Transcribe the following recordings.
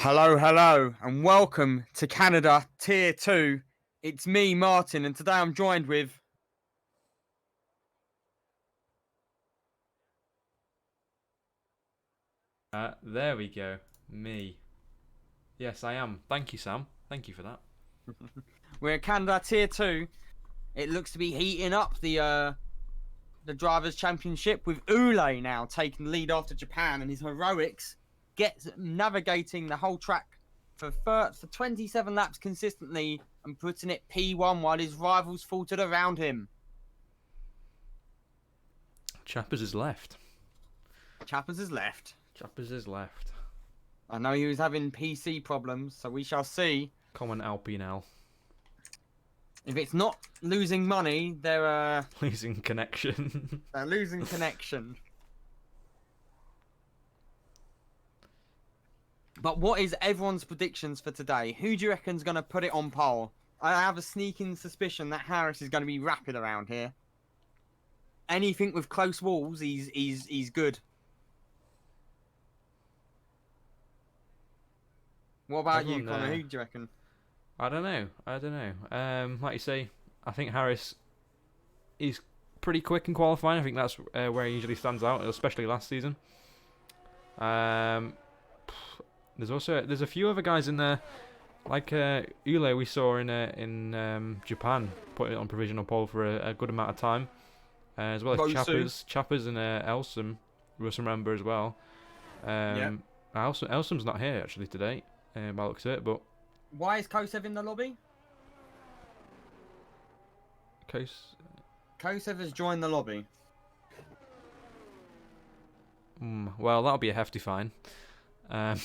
Hello, and welcome to Canada Tier 2. It's me, Martin, and today I'm joined with... There we go. Me. Yes, I am. Thank you, Sam. Thank you for that. We're in Canada Tier 2. It looks to be heating up the Drivers' Championship with Ule now taking the lead after Japan, and his heroics gets navigating the whole track for 27 laps consistently and putting it P1 while his rivals faltered around him. Chappers is left. Chappers is left. Chappers is left. I know he was having PC problems, so we shall see. Common Alpine. If it's not losing money, they're losing connection. They're losing connection. But what is everyone's predictions for today? Who do you reckon's going to put it on pole? I have a sneaking suspicion that Harris is going to be rapid around here. Anything with close walls, he's good. What about you, Connor? Who do you reckon? I don't know. Like you say, I think Harris is pretty quick in qualifying. I think that's where he usually stands out, especially last season. There's a few other guys in there, like Ule we saw in Japan, put it on provisional pole for a good amount of time, as well as Chappers and Elsum, Russ remember as well. Elsum's not here actually today, by the looks of it, but. Why is Kosev in the lobby? Kosev has joined the lobby. Well, that'll be a hefty fine. Yeah,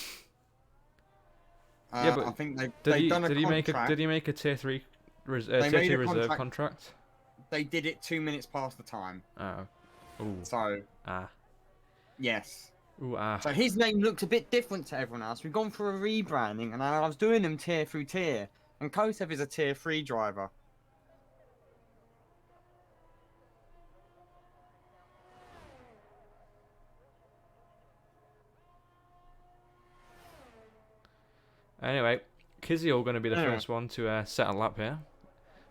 but I think they've done a contract. Did he make a tier 3 reserve contract? they did it 2 minutes past the time. Oh. Ooh. So, Ah. yes. Ooh, ah. So his name looks a bit different to everyone else. We've gone for a rebranding, and I was doing them tier through tier. And Kosev is a tier 3 driver. Anyway, Kizio going to be the first one to set a lap here.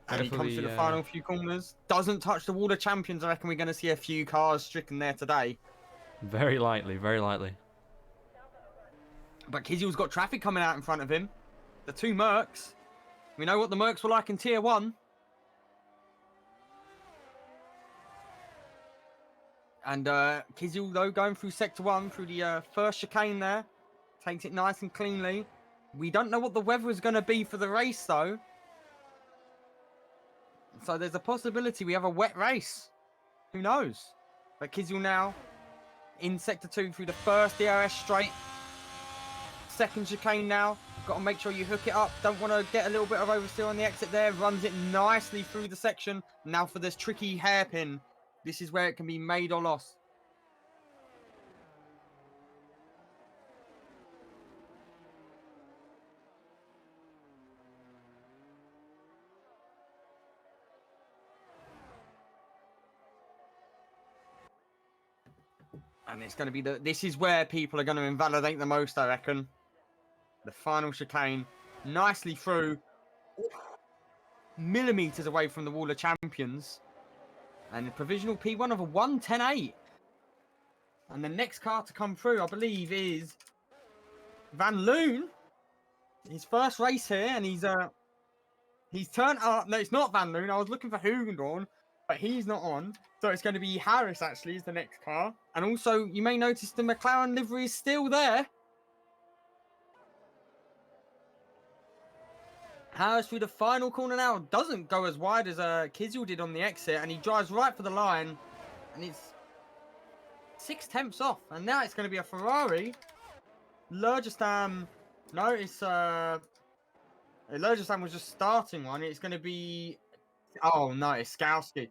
And he comes through the final few corners. Doesn't touch the wall of champions. I reckon we're going to see a few cars stricken there today. Very lightly, very lightly. But Kizio's got traffic coming out in front of him. The two Mercs. We know what the Mercs were like in tier 1. And Kizio, though, going through sector 1 through the first chicane there. Takes it nice and cleanly. We don't know what the weather is going to be for the race, though. So there's a possibility we have a wet race. Who knows? But Kizio now in sector 2 through the first DRS straight. Second chicane now. Got to make sure you hook it up. Don't want to get a little bit of oversteer on the exit there. Runs it nicely through the section. Now for this tricky hairpin. This is where it can be made or lost. And it's going to be this is where people are going to invalidate the most, I reckon. The final chicane. Nicely through. Millimeters away from the wall of champions. And the provisional P1 of a 1:10.8. And the next car to come through, I believe, is Van Loon. His first race here, and he's turned up. No, it's not Van Loon. I was looking for Hugendorn, but he's not on. So it's going to be Harris, actually, is the next car. And also, you may notice the McLaren livery is still there. Harris through the final corner now. Doesn't go as wide as Kizil did on the exit. And he drives right for the line. And it's 6 tenths off. And now it's going to be a Ferrari. Lurgestam. No, it's... Lurgestam was just starting one. It's going to be... Oh, no, it's Skowski.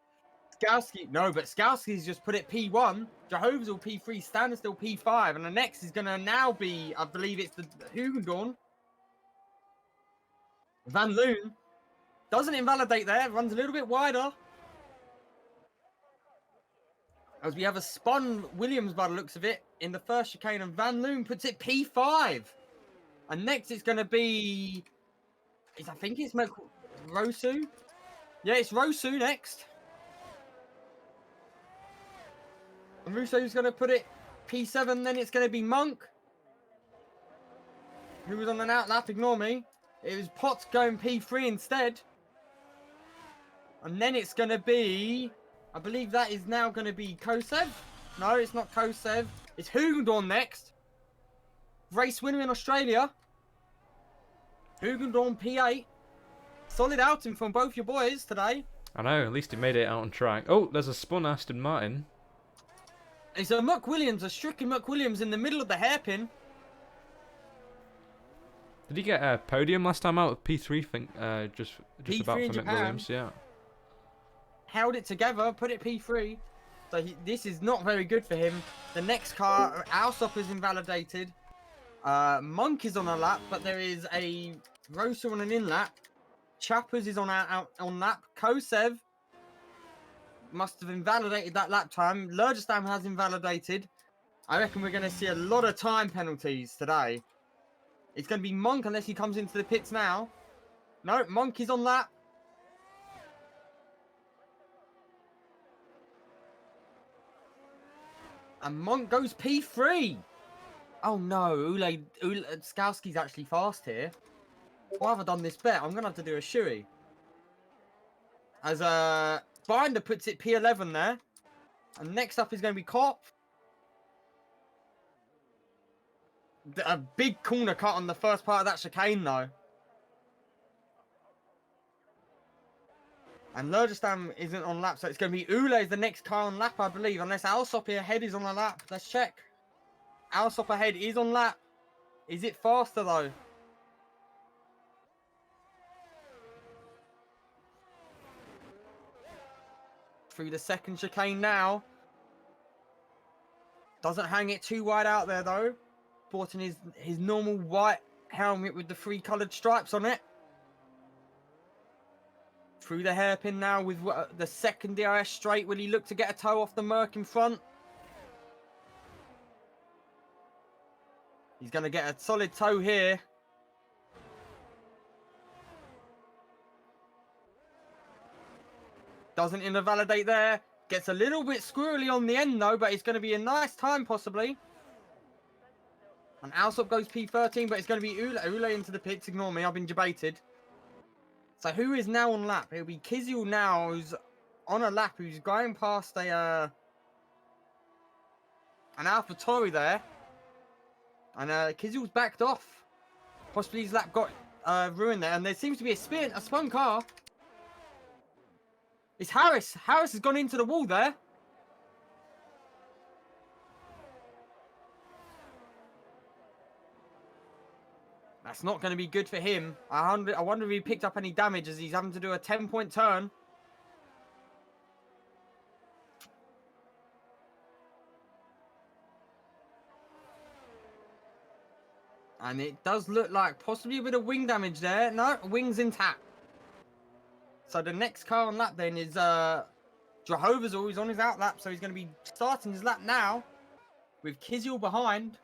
No, but Skowski's just put it P1. Jehovah's all P3. Standard still P5. And the next is going to now be, I believe it's the Hugendorn. Van Loon. Doesn't invalidate there. Runs a little bit wider. As we have a spun Williams by the looks of it in the first chicane. And Van Loon puts it P5. And next it's going to be... I think it's Rosu. Yeah, it's Rosu next. And Russo's going to put it P7. Then it's going to be Monk. Who was on an out lap. Ignore me. It was Potts going P3 instead. And then it's going to be... I believe that is now going to be Kosev. No, it's not Kosev. It's Hugendorn next. Race winner in Australia. Hugendorn P8. Solid outing from both your boys today. I know, at least he made it out on track. Oh, there's a spun Aston Martin. It's a Muck Williams, a stricken Muck Williams in the middle of the hairpin. Did he get a podium last time out with P3? Think just P3 about for in Mick Japan. Williams, yeah. Held it together, put it P3. So this is not very good for him. The next car, Alsop is invalidated. Monk is on a lap, but there is a Rosa on an in lap. Chappers is on lap. Kosev must have invalidated that lap time. Lurgestam has invalidated. I reckon we're going to see a lot of time penalties today. It's going to be Monk unless he comes into the pits now. No, Monk is on lap. And Monk goes P3. Oh no, Skowski's actually fast here. Why have I done this bet? I'm going to have to do a shoey. As Binder puts it P11 there. And next up is going to be Cop. A big corner cut on the first part of that chicane though. And Lurgestam isn't on lap, so it's going to be Ule is the next car on lap, I believe. Unless Alsop ahead is on a lap. Let's check. Alsop ahead is on lap. Is it faster though? Through the second chicane now. Doesn't hang it too wide out there though. Sporting his normal white helmet with the 3 coloured stripes on it. Through the hairpin now with the second DRS straight. Will he look to get a toe off the Merc in front? He's going to get a solid toe here. Doesn't invalidate there. Gets a little bit squirrely on the end though, but it's going to be a nice time possibly. And Alsop goes P13, but it's going to be Ule. Ule into the pits. Ignore me, I've been debated. So who is now on lap? It'll be Kizyul now, who's on a lap, who's going past an AlphaTauri there. And Kizyul's backed off. Possibly his lap got ruined there. And there seems to be a spun car. It's Harris. Harris has gone into the wall there. That's not going to be good for him. I wonder if he picked up any damage as he's having to do a 10-point turn. And it does look like possibly a bit of wing damage there. No, wing's intact. So the next car on lap then is Jehovah's always on his out lap. So he's going to be starting his lap now with Kizyul behind.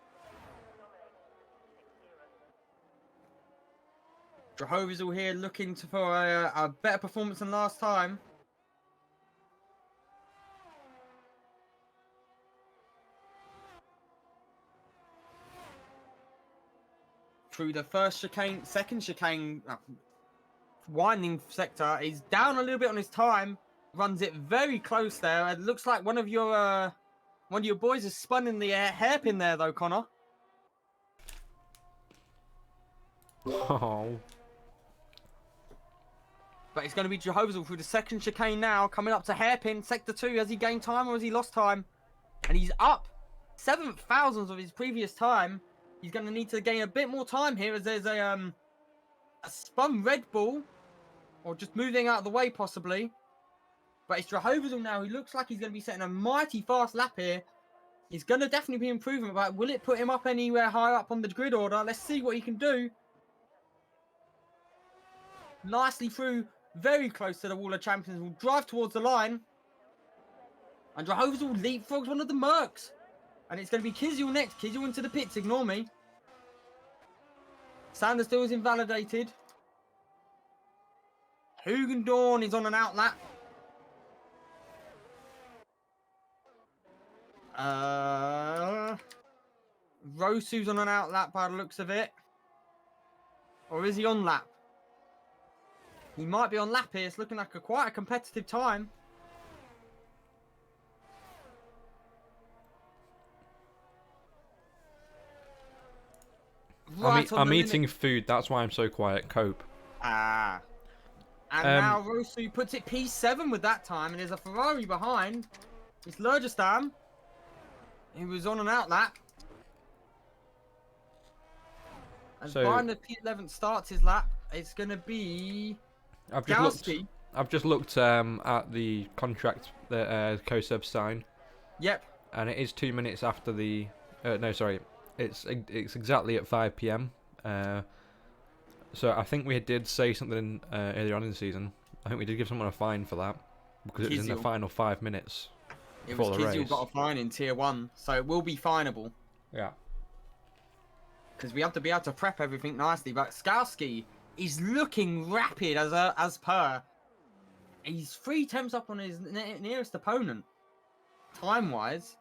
Jehovah's all here looking for a better performance than last time. Through the first chicane, second chicane, winding sector, he's down a little bit on his time. Runs it very close there. It looks like one of your boys has spun in the hairpin there though, Connor. Oh. But it's going to be Jehovah's all through the second chicane now, coming up to hairpin, sector 2. Has he gained time or has he lost time? And he's up 7th thousandths of his previous time. He's going to need to gain a bit more time here as there's a spun Red Bull. Or just moving out of the way possibly. But it's Jehovah's all now who looks like he's going to be setting a mighty fast lap here. He's going to definitely be improving, but will it put him up anywhere higher up on the grid order? Let's see what he can do. Nicely through. Very close to the Wall of Champions. Will drive towards the line. And Jehovah's all leapfrogs one of the Mercs. And it's going to be Kizyul next. Kizyul into the pits. Ignore me. Sanders still is invalidated. Hugendorn is on an out lap. Rosu's on an out lap by the looks of it. Or is he on lap? He might be on lap here. It's looking like quite a competitive time. Right I'm eating food. That's why I'm so quiet. Cope. Ah. And now Rosu puts it P7 with that time. And there's a Ferrari behind. It's Lurgestam. He was on an out lap. And behind the P11 starts his lap. It's going to be... I've just looked at the contract that Kosev signed. Yep. And it is 2 minutes after the... no, sorry. It's exactly at 5 p.m. So I think we did say something earlier on in the season. I think we did give someone a fine for that. Because it was in the final 5 minutes before the race. Kizyul got a fine in Tier 1. So it will be finable. Yeah. Because we have to be able to prep everything nicely. But Skowski... He's looking rapid as per. He's 3 temps up on his nearest opponent, time-wise.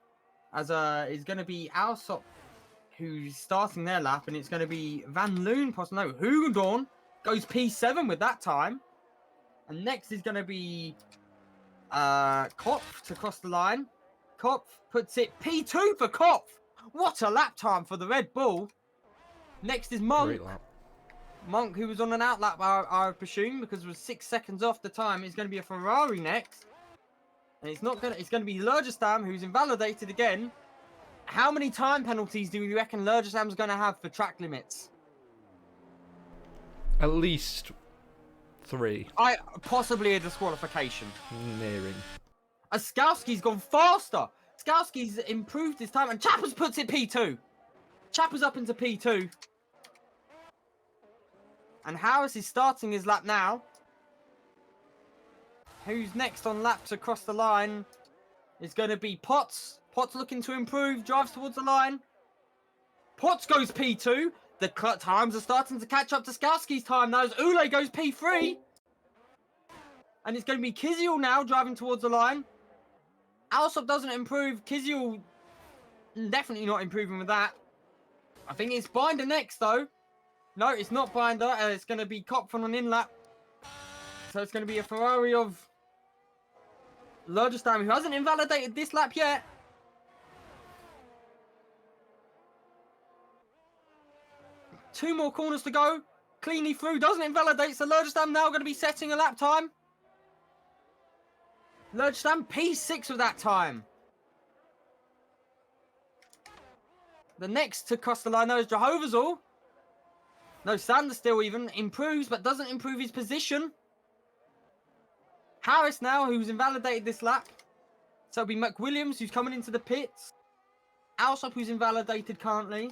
As is going to be Alsop, who's starting their lap, and it's going to be Van Loon. No, Hugendorn goes P7 with that time, and next is going to be Kopf to cross the line. Kopf puts it P2 for Kopf. What a lap time for the Red Bull. Next is Monk. Great lap. Monk, who was on an out lap, I presume, because it was 6 seconds off the time. It's going to be a Ferrari next. And it's not going to... It's going to be Lurgestam, who's invalidated again. How many time penalties do you reckon Lurgestam's going to have for track limits? At least 3. Possibly a disqualification. Nearing. Skowski's gone faster. Skowski's improved his time, and Chappers puts it P2. Chappers up into P2. And Harris is starting his lap now. Who's next on laps across the line is going to be Potts. Potts looking to improve, drives towards the line. Potts goes P2. The times are starting to catch up to Skowski's time now as Ule goes P3. And it's going to be Kiziel now driving towards the line. Alsop doesn't improve. Kiziel definitely not improving with that. I think it's Binder next though. No, it's not Binder. It's going to be Kopfon on in-lap. So it's going to be a Ferrari of Lurgestam, who hasn't invalidated this lap yet. Two more corners to go. Cleanly through. Doesn't invalidate. So Lurgestam now going to be setting a lap time. Lurgestam P6 with that time. The next to cross the line now is Jehovah's All. No, Sanders still even improves, but doesn't improve his position. Harris now, who's invalidated this lap. So it'll be McWilliams, who's coming into the pits. Alsop, who's invalidated currently.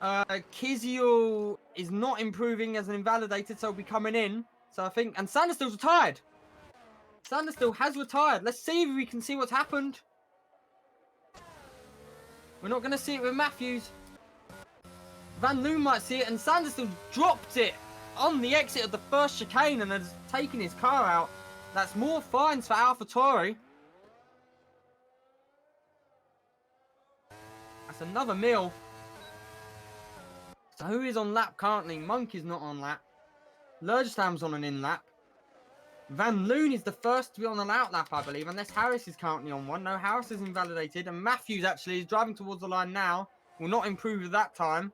Kiziel is not improving as an invalidated, so he'll be coming in. So I think, and Sanders still's retired. Sanders still has retired. Let's see if we can see what's happened. We're not going to see it with Matthews. Van Loon might see it, and Sanders still dropped it on the exit of the first chicane and has taken his car out. That's more fines for AlphaTauri. That's another mil. So who is on lap currently? Monk is not on lap. Lurgestam's on an in lap. Van Loon is the first to be on an out lap, I believe, unless Harris is currently on one. No, Harris is invalidated, and Matthews actually is driving towards the line now. Will not improve with that time.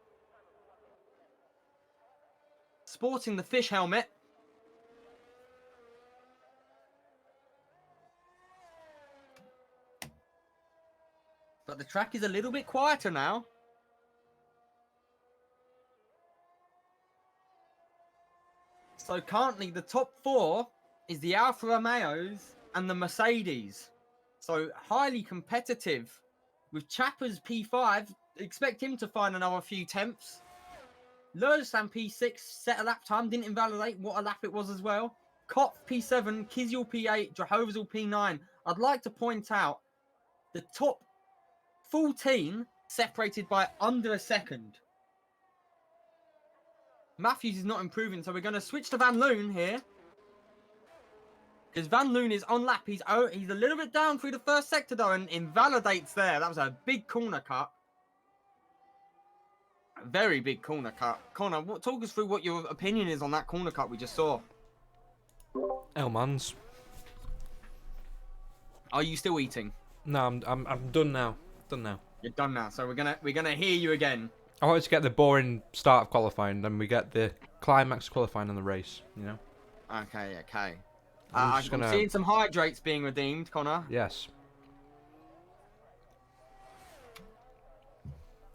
Sporting the fish helmet. But the track is a little bit quieter now. So currently the top four is the Alfa Romeos and the Mercedes. So highly competitive. With Chappers P5, expect him to find another few tenths. Lurgestam P6, set a lap time, didn't invalidate. What a lap it was as well. Kopf P7, Kiziel P8, Jehovah's All P9. I'd like to point out the top 14 separated by under a second. Matthews is not improving, so we're going to switch to Van Loon here. Because Van Loon is on lap. He's a little bit down through the first sector though and invalidates there. That was a big corner cut. A very big corner cut. Connor, talk us through what your opinion is on that corner cut we just saw. Elmans. Are you still eating? No, I'm done now. Done now. You're done now. So we're gonna hear you again. I wanted to get the boring start of qualifying, then we get the climax qualifying on the race. You know. Okay. I'm I'm seeing some hydrates being redeemed, Connor. Yes.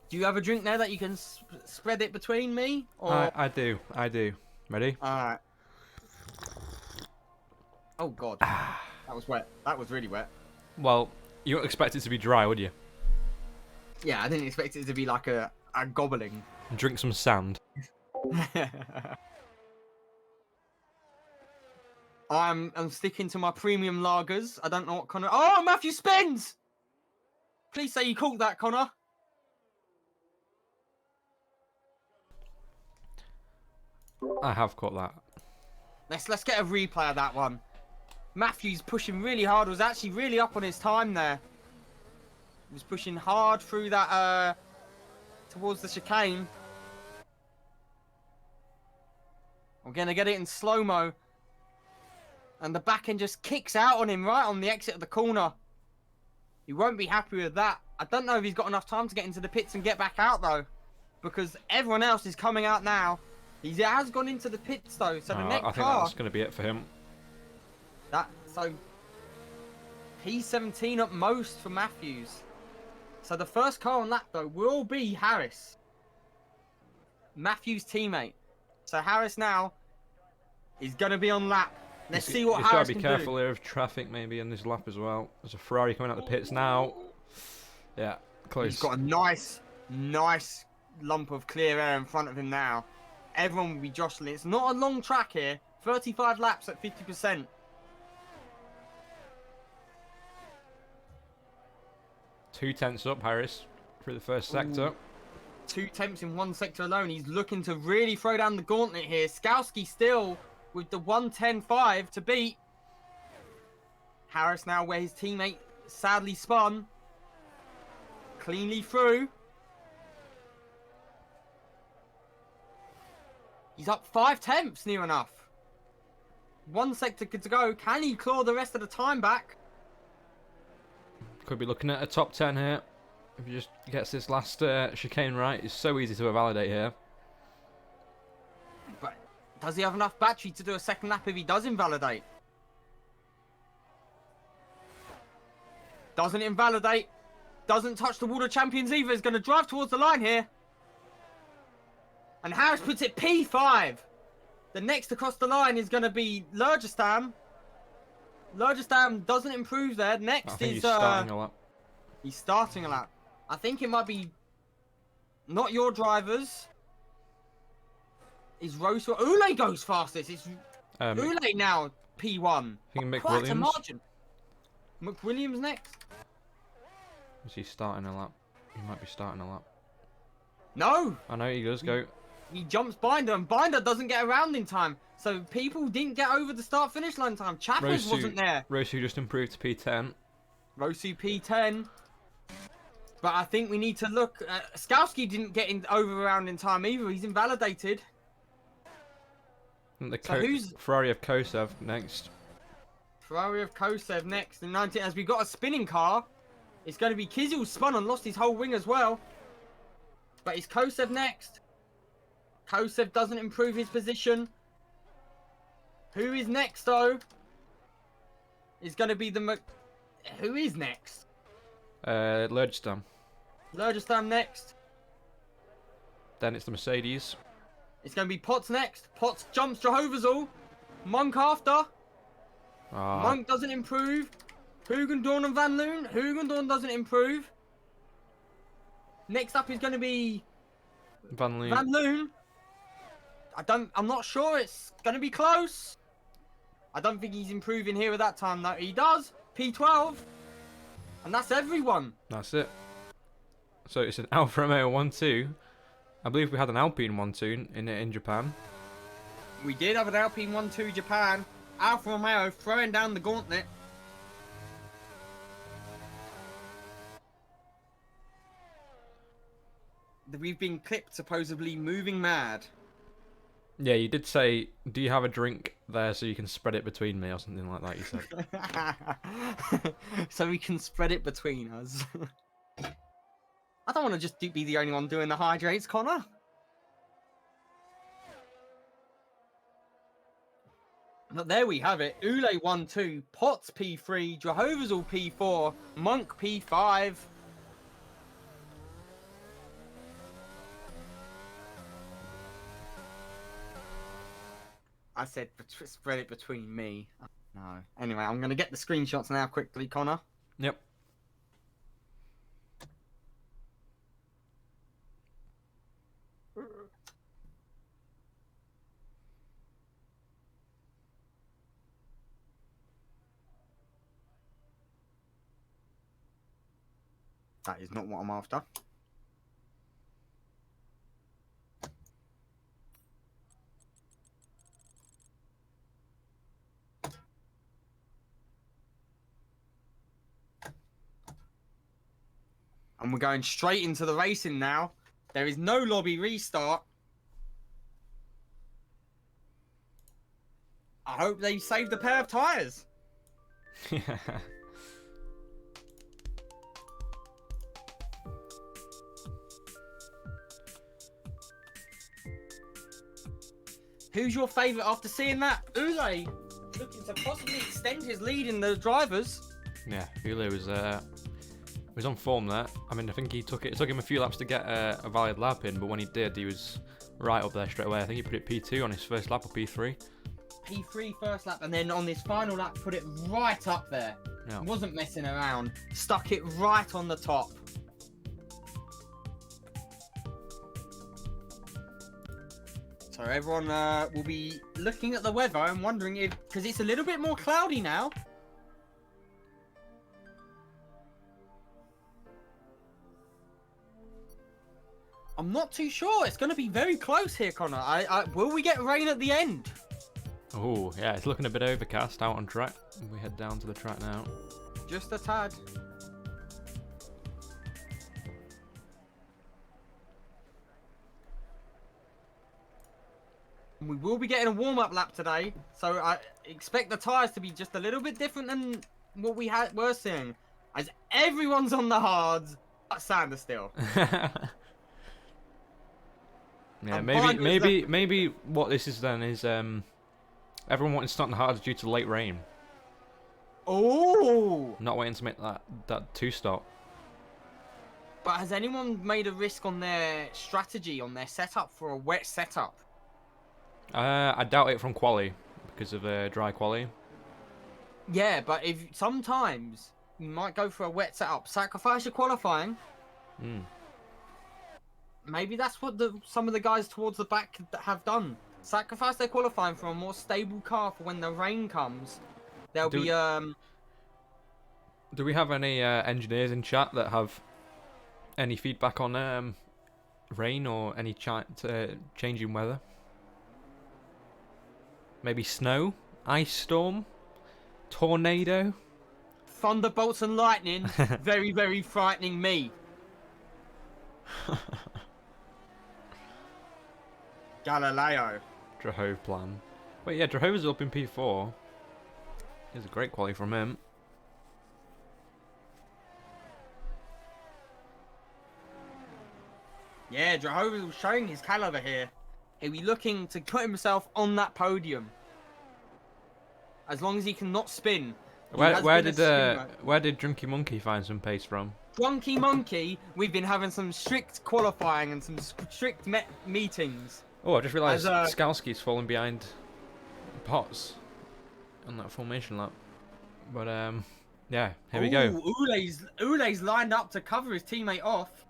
Do you have a drink there that you can spread it between me? Or... I do. Ready? Alright. Oh god. That was wet. That was really wet. Well, you don't expect it to be dry, would you? Yeah, I didn't expect it to be like a gobbling. Drink some sand. I'm sticking to my premium lagers. I don't know what Connor... Oh, Matthew spins! Please say you caught that, Connor. I have caught that. Let's get a replay of that one. Matthews pushing really hard. Was actually really up on his time there. He was pushing hard through that towards the chicane. We're gonna get it in slow-mo. And the back end just kicks out on him right on the exit of the corner. He won't be happy with that. I don't know if he's got enough time to get into the pits and get back out though. Because everyone else is coming out now. He has gone into the pits though. So the next car... I think that's going to be it for him. So P17 at most for Matthews. So the first car on lap though will be Harris. Matthews' teammate. So Harris now is going to be on lap. Let's see what He's Harris got to be can careful here of traffic maybe in this lap as well. There's a Ferrari coming out the pits now. Yeah, close. He's got a nice lump of clear air in front of him now. Everyone will be jostling. It's not a long track here. 35 laps at 50%. Two tenths up, Harris, through the first sector. Ooh. 2 tenths in one sector alone. He's looking to really throw down the gauntlet here. Skowski still with the 1:10.5 to beat. Harris now where his teammate sadly spun. Cleanly through. He's up 5 tenths near enough. One sector to go. Can he claw the rest of the time back? Could be looking at a top 10 here. If he just gets this last chicane right, it's so easy to validate here. But does he have enough battery to do a second lap if he does invalidate? Doesn't invalidate. Doesn't touch the World of Champions either. He's going to drive towards the line here. And Harris puts it P5. The next across the line is going to be Lurgestam. Lurgestam doesn't improve there. Next is... he's starting a lap. He's starting a lap. I think it might be not your drivers. Is Rose... Ule goes fastest. It's Ule now P1. I think Mick Quite Williams. a margin. McWilliams next. Is he starting a lap? He might be starting a lap. No! I know he does go. He jumps Binder, and Binder doesn't get around in time. So people didn't get over the start-finish line time. Chappers wasn't there. Rosu just improved to P10. Rosu P10. But I think we need to look... Skowski didn't get over around in time either. He's invalidated. And who's... Ferrari of Kosev next. Ferrari of Kosev next. In 19, as we got a spinning car. It's going to be Kizil spun and lost his whole wing as well. But it's Kosev next. Kosev doesn't improve his position. Who is next, though? Is going to be the... Who is next? Lurgestam. Lurgestam next. Then it's the Mercedes. It's going to be Potts next. Potts jumps Jehovah's All. Monk after. Monk doesn't improve. Hugendorn and Van Loon. Hugendorn doesn't improve. Next up is going to be Van Loon. Van Loon. I'm not sure. It's going to be close. I don't think he's improving here at that time, though. He does. P12. And that's everyone. That's it. So it's an Alfa Romeo 1-2. I believe we had an Alpine 1-2 in Japan. We did have an Alpine 1-2 Japan. Alfa Romeo throwing down the gauntlet. We've been clipped supposedly moving mad. Yeah, you did say, do you have a drink there so you can spread it between me or something like that, you said. So we can spread it between us. I don't want to just be the only one doing the hydrates, Connor. But there we have it. Ule 1-2, Potts P3, Jehovah's All P4, Monk P5. I said spread it between me. No. Anyway, I'm going to get the screenshots now quickly, Connor. Yep. That is not what I'm after. And we're going straight into the racing now. There is no lobby restart. I hope they saved a pair of tyres. Who's your favourite after seeing that? Ule looking to possibly extend his lead in the drivers. Yeah, Ule was on form there. I mean, I think it took him a few laps to get a valid lap in, but when he did, he was right up there straight away. I think he put it P2 on his first lap or P3. P3 first lap, and then on this final lap, put it right up there. Yeah. Wasn't messing around. Stuck it right on the top. So everyone will be looking at the weather and wondering if, because it's a little bit more cloudy now. I'm not too sure. It's going to be very close here, Connor. Will we get rain at the end? Oh, yeah, it's looking a bit overcast out on track. We head down to the track now. Just a tad. We will be getting a warm-up lap today, so I expect the tyres to be just a little bit different than what were seeing, as everyone's on the hards, but Sander still. Yeah, maybe what this is then is everyone wanting to start on the hards due to late rain. Oh! Not waiting to make that 2-stop. But has anyone made a risk on their strategy, on their setup for a wet setup? I doubt it from quali because of dry quali. Yeah, but if sometimes you might go for a wet setup, sacrifice your qualifying. Maybe that's what some of the guys towards the back have done. Sacrifice their qualifying for a more stable car for when the rain comes. There'll be Do we have any engineers in chat that have any feedback on rain or any changing weather? Maybe snow, ice storm, tornado, thunderbolts and lightning. Very, very frightening me. Galileo. Drahove plan. But yeah, Drahove's up in P4. Here's a great quality from him. Yeah, Drahove is showing his caliber here. He'll be looking to put himself on that podium. As long as he can not spin. Where did Drunky Monkey find some pace from? Drunky Monkey, we've been having some strict qualifying and some strict meetings. Oh, I just realised Skalski's fallen behind Potts on that formation lap. But yeah, here we go. Ule's lined up to cover his teammate off.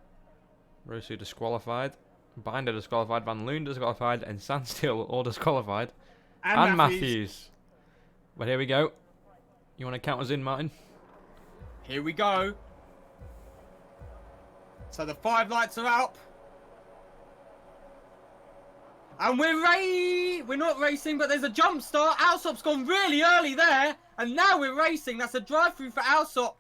Rosu disqualified. Binder disqualified. Van Loon disqualified. And Sandsteel all disqualified. And Matthews. But here we go. You want to count us in, Martin? Here we go. So the 5 lights are up. And we're not racing, but there's a jump start. Alsop's gone really early there. And now we're racing. That's a drive-through for Alsop.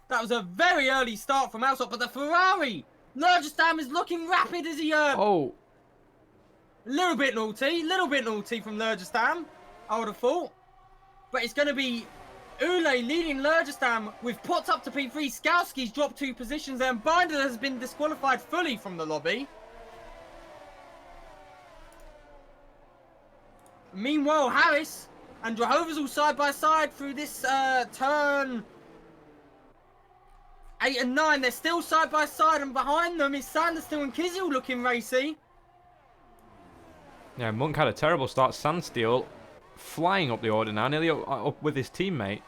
That was a very early start from Alsop. But the Ferrari, Lurgestam is looking rapid as he... Oh. A little bit naughty from Lurgestam, I would have thought. But it's going to be Ule leading Lurgestam with Potts up to P3. Skalski's dropped 2 positions there, and Binder has been disqualified fully from the lobby. Meanwhile, Harris and Drahova's all side by side through this turn 8 and 9. They're still side by side, and behind them is Sandsteel and Kizil looking racy. Yeah, Monk had a terrible start. Sandsteel flying up the order now, nearly up with his teammate.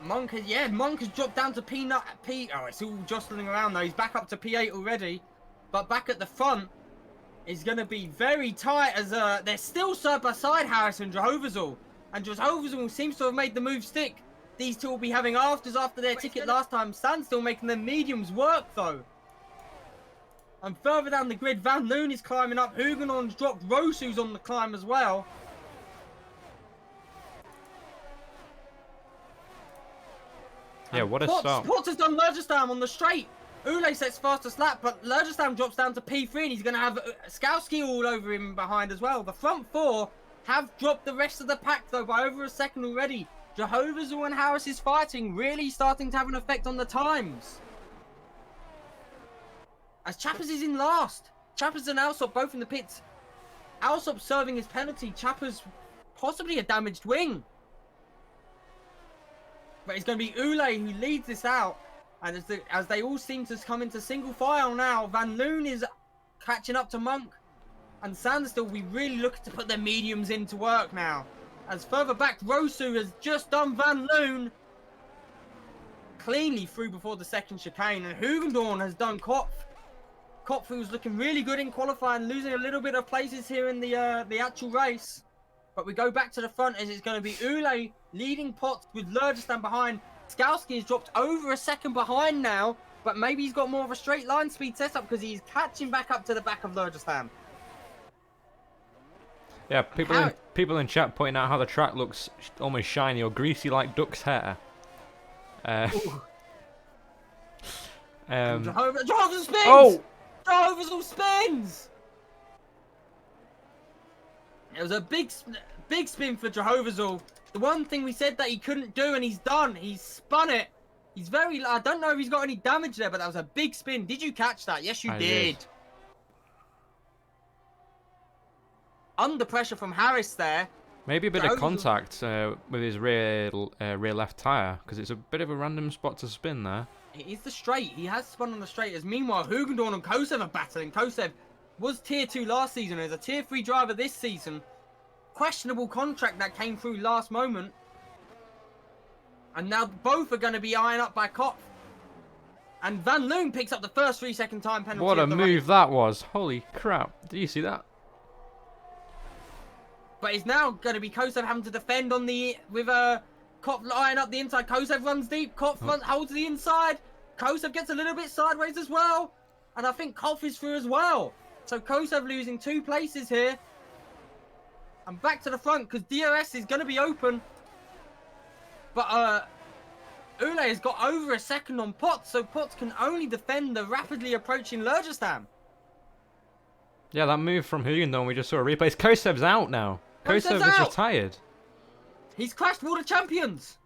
Monk has dropped down to P. Oh, it's all jostling around though. He's back up to P8 already, but back at the front is going to be very tight as they're still side by side, Harris and Drahovazul. And Drahovazul seems to have made the move stick. These two will be having afters after their ticket last time. Standstill making their mediums work though. And further down the grid, Van Loon is climbing up. Hugenon's dropped. Rosu's on the climb as well. Yeah, what a start. Potts has done Lurgestam on the straight. Ule sets fastest lap, but Lurgestam drops down to P3 and he's going to have Skalski all over him behind as well. The front 4 have dropped the rest of the pack though by over a second already. Jehovah's and Harris is fighting, really starting to have an effect on the times. As Chappers is in last. Chappers and Alsop both in the pits. Alsop serving his penalty. Chappers possibly a damaged wing. But it's going to be Ule who leads this out. And as they all seem to come into single file now, Van Loon is catching up to Monk. And Sanderstill will be really looking to put their mediums into work now. As further back, Rosu has just done Van Loon cleanly through before the second chicane, and Hugendorn has done Kopf. Kopf, who's looking really good in qualifying, losing a little bit of places here in the actual race. But we go back to the front as it's going to be Ule leading Potts with Lurgestan behind. Skalski has dropped over a second behind now, but maybe he's got more of a straight line speed setup because he's catching back up to the back of Lurgestan. Yeah, people in chat pointing out how the track looks almost shiny or greasy like Duck's hair. Jehovah spins! Oh! Jehovah's all spins! It was a big spin for Jehovah's all. The one thing we said that he couldn't do, and he's done. He's spun it. He's very... I don't know if he's got any damage there, but that was a big spin. Did you catch that? Yes, you did. Under pressure from Harris there. Maybe a bit of contact with his rear left tyre, because it's a bit of a random spot to spin there. It is the straight. He has spun on the straight. As meanwhile, Hugendorn and Kosev are battling. Kosev was tier 2 last season. Is a tier 3 driver this season. Questionable contract that came through last moment. And now both are going to be eyeing up by Kopf. And Van Loon picks up the first 3-second time penalty. What a move that was. Holy crap. Did you see that? But it's now going to be Kosev having to defend on the... with Kopf eyeing up the inside. Kosev runs deep. Kopf holds the inside. Kosev gets a little bit sideways as well. And I think Kopf is through as well. So Kosev losing 2 places here. And back to the front because DRS is going to be open. But Ule has got over a second on Potts. So Potts can only defend the rapidly approaching Lurgestan. Yeah, that move from Hugendorn we just saw a replay. Kosev's out now. Kosev is retired. He's crashed World of Champions.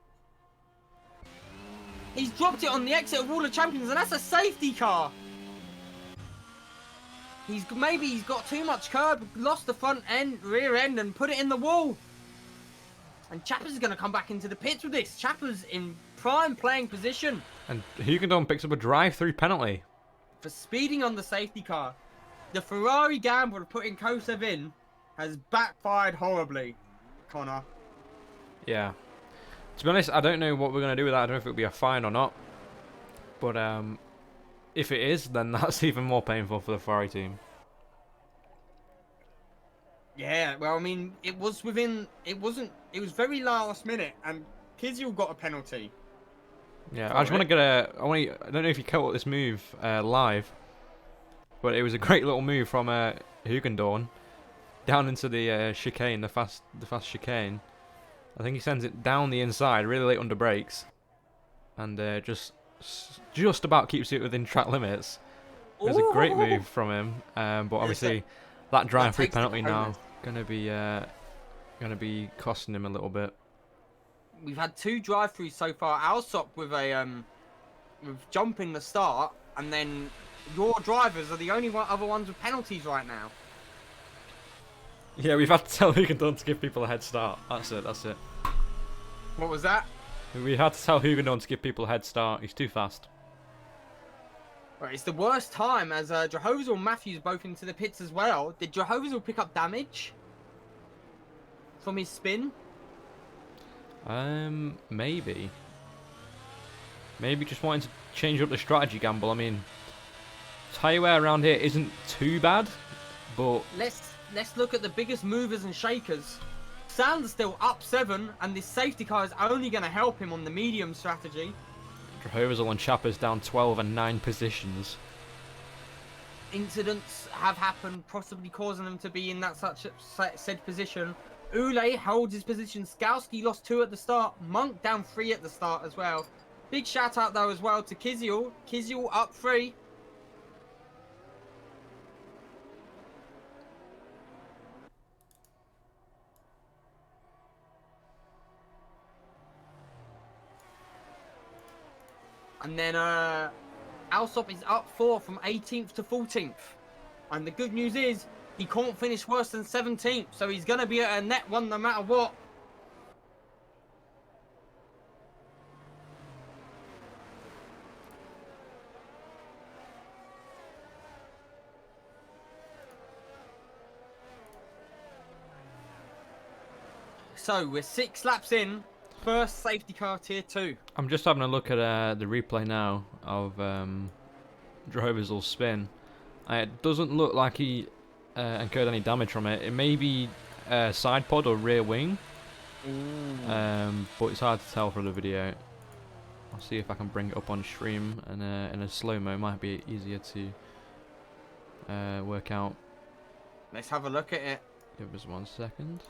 He's dropped it on the exit of World of Champions, and that's a safety car. Maybe he's got too much curb, lost the front end, rear end, and put it in the wall. And Chappers is going to come back into the pits with this. Chappers in prime playing position. And Hugendorn picks up a drive-through penalty for speeding on the safety car. The Ferrari gamble of putting Kosev in has backfired horribly, Connor. Yeah. To be honest, I don't know what we're going to do with that. I don't know if it'll be a fine or not. But if it is, then that's even more painful for the Ferrari team. Yeah, well, I mean, it was very last minute, and Kiziel got a penalty. Yeah, I just want to get I don't know if you caught this move live, but it was a great little move from Hugendorn down into the chicane, the fast chicane. I think he sends it down the inside, really late under brakes, and just about keeps it within track limits. It was a great move from him, but obviously that drive-through penalty now gonna be costing him a little bit. We've had 2 drive-throughs so far. Alsop with jumping the start, and then your drivers are the only other ones with penalties right now. Yeah, we've had to tell Hugendorn to give people a head start. That's it. What was that? We had to tell Hugendorn to give people a head start. He's too fast. Right, it's the worst time as Jehovah's and Matthews both into the pits as well. Did Jehovah's pick up damage from his spin? Maybe. Maybe just wanting to change up the strategy gamble. I mean, tyre wear around here isn't too bad, but let's look at the biggest movers and shakers. Sand's still up 7, and this safety car is only going to help him on the medium strategy. Jehovah's and Chappers down 12 and 9 positions. Incidents have happened, possibly causing them to be in that said position. Ule holds his position. Skalski lost 2 at the start. Monk down 3 at the start as well. Big shout out though as well to Kiziel. Kiziel up 3. And then Alsop is up 4 from 18th to 14th. And the good news is he can't finish worse than 17th. So he's going to be at a net 1 no matter what. So we're 6 laps in. First safety car tier 2. I'm just having a look at the replay now of Drover's spin. It doesn't look like he incurred any damage from it. It may be side pod or rear wing, but it's hard to tell from the video. I'll see if I can bring it up on stream, and in a slow-mo might be easier to work out. Let's have a look at it. Give us 1 second.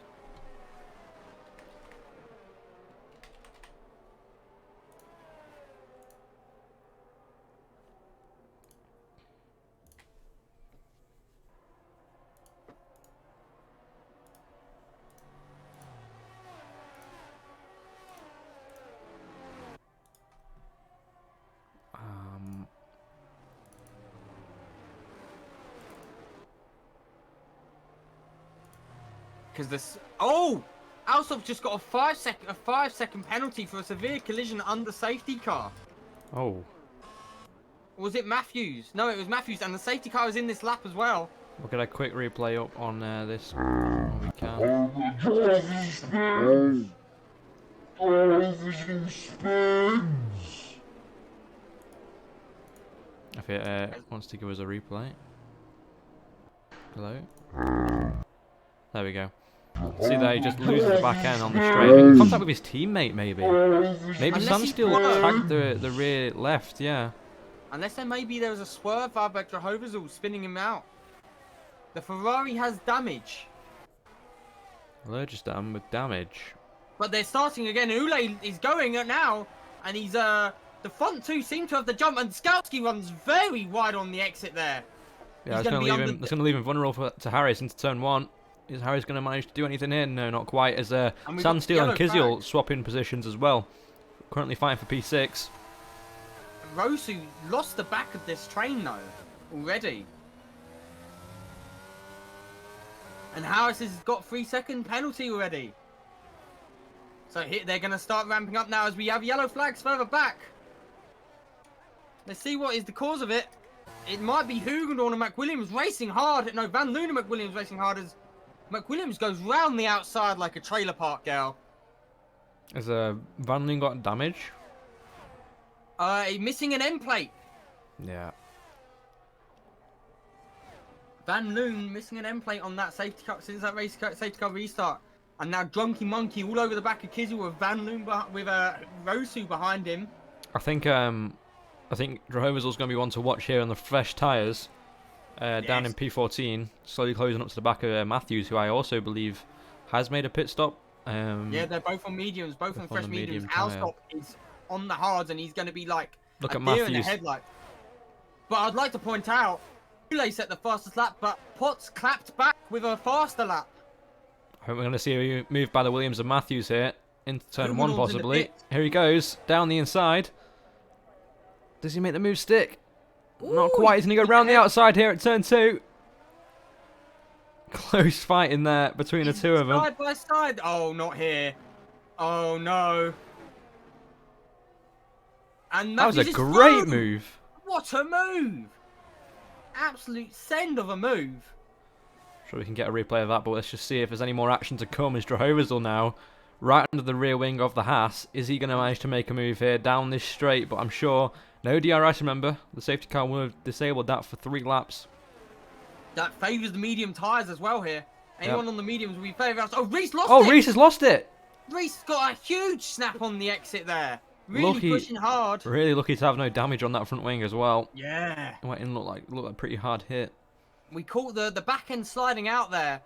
Because this... Oh! Alsop just got a 5-second penalty for a severe collision under safety car. Oh. Was it Matthews? No, it was Matthews, and the safety car is in this lap as well. We'll get a quick replay up on this when we can. If it wants to give us a replay. Hello? There we go. See there, he just loses the back end on the straight. In contact with his teammate, maybe. Maybe Sandsteel tagged the rear left, yeah. Unless there was a swerve by Drover's spinning him out. The Ferrari has damage. Lurgistan with damage. But they're starting again. Ule is going now, and he's the front two seem to have the jump, and Skowski runs very wide on the exit there. Yeah, it's going to leave him vulnerable to Harris into turn 1. Is Harris going to manage to do anything here? No, not quite. As Sandsteel and Kiziel swap in positions as well. Currently fighting for P6. Rosu lost the back of this train though already. And Harris has got 3-second penalty already. So they're going to start ramping up now as we have yellow flags further back. Let's see what is the cause of it. It might be Hoogendahl and McWilliams racing hard. No, Van Loon and McWilliams racing hard as McWilliams goes round the outside like a trailer park girl. Has Van Loon got damage? Missing an end plate. Yeah. Van Loon missing an end plate on that safety car since that safety car restart. And now Drunky Monkey all over the back of Kizzle with Van Loon with Rosu behind him. I think Drover's going to be one to watch here on the fresh tyres. Down in P14, slowly closing up to the back of Matthews, who I also believe has made a pit stop. Yeah, they're both on mediums, both on fresh mediums. Alstop is on the hards, and he's going to be like a deer Matthews in the headlight. But I'd like to point out, Ule set the fastest lap, but Potts clapped back with a faster lap. I think we're going to see a move by the Williams and Matthews here into turn 1 possibly. Here he goes down the inside. Does he make the move stick? Ooh, not quite. He's going to go round the outside here at turn 2. Close fight in there between the two of them. Side by side. Oh, not here. Oh, no. And that was a great move. What a move. Absolute send of a move. Sure we can get a replay of that, but let's just see if there's any more action to come. As Drover's now right under the rear wing of the Haas. Is he going to manage to make a move here down this straight? But I'm sure no DRS, remember. The safety car will have disabled that for 3 laps. That favours the medium tyres as well here. Anyone on the mediums will be favoured. Oh, Reese lost it! Oh, Reese has lost it! Reese got a huge snap on the exit there. Really pushing hard. Really lucky to have no damage on that front wing as well. Yeah. It went in, looked like a pretty hard hit. We caught the back end sliding out there.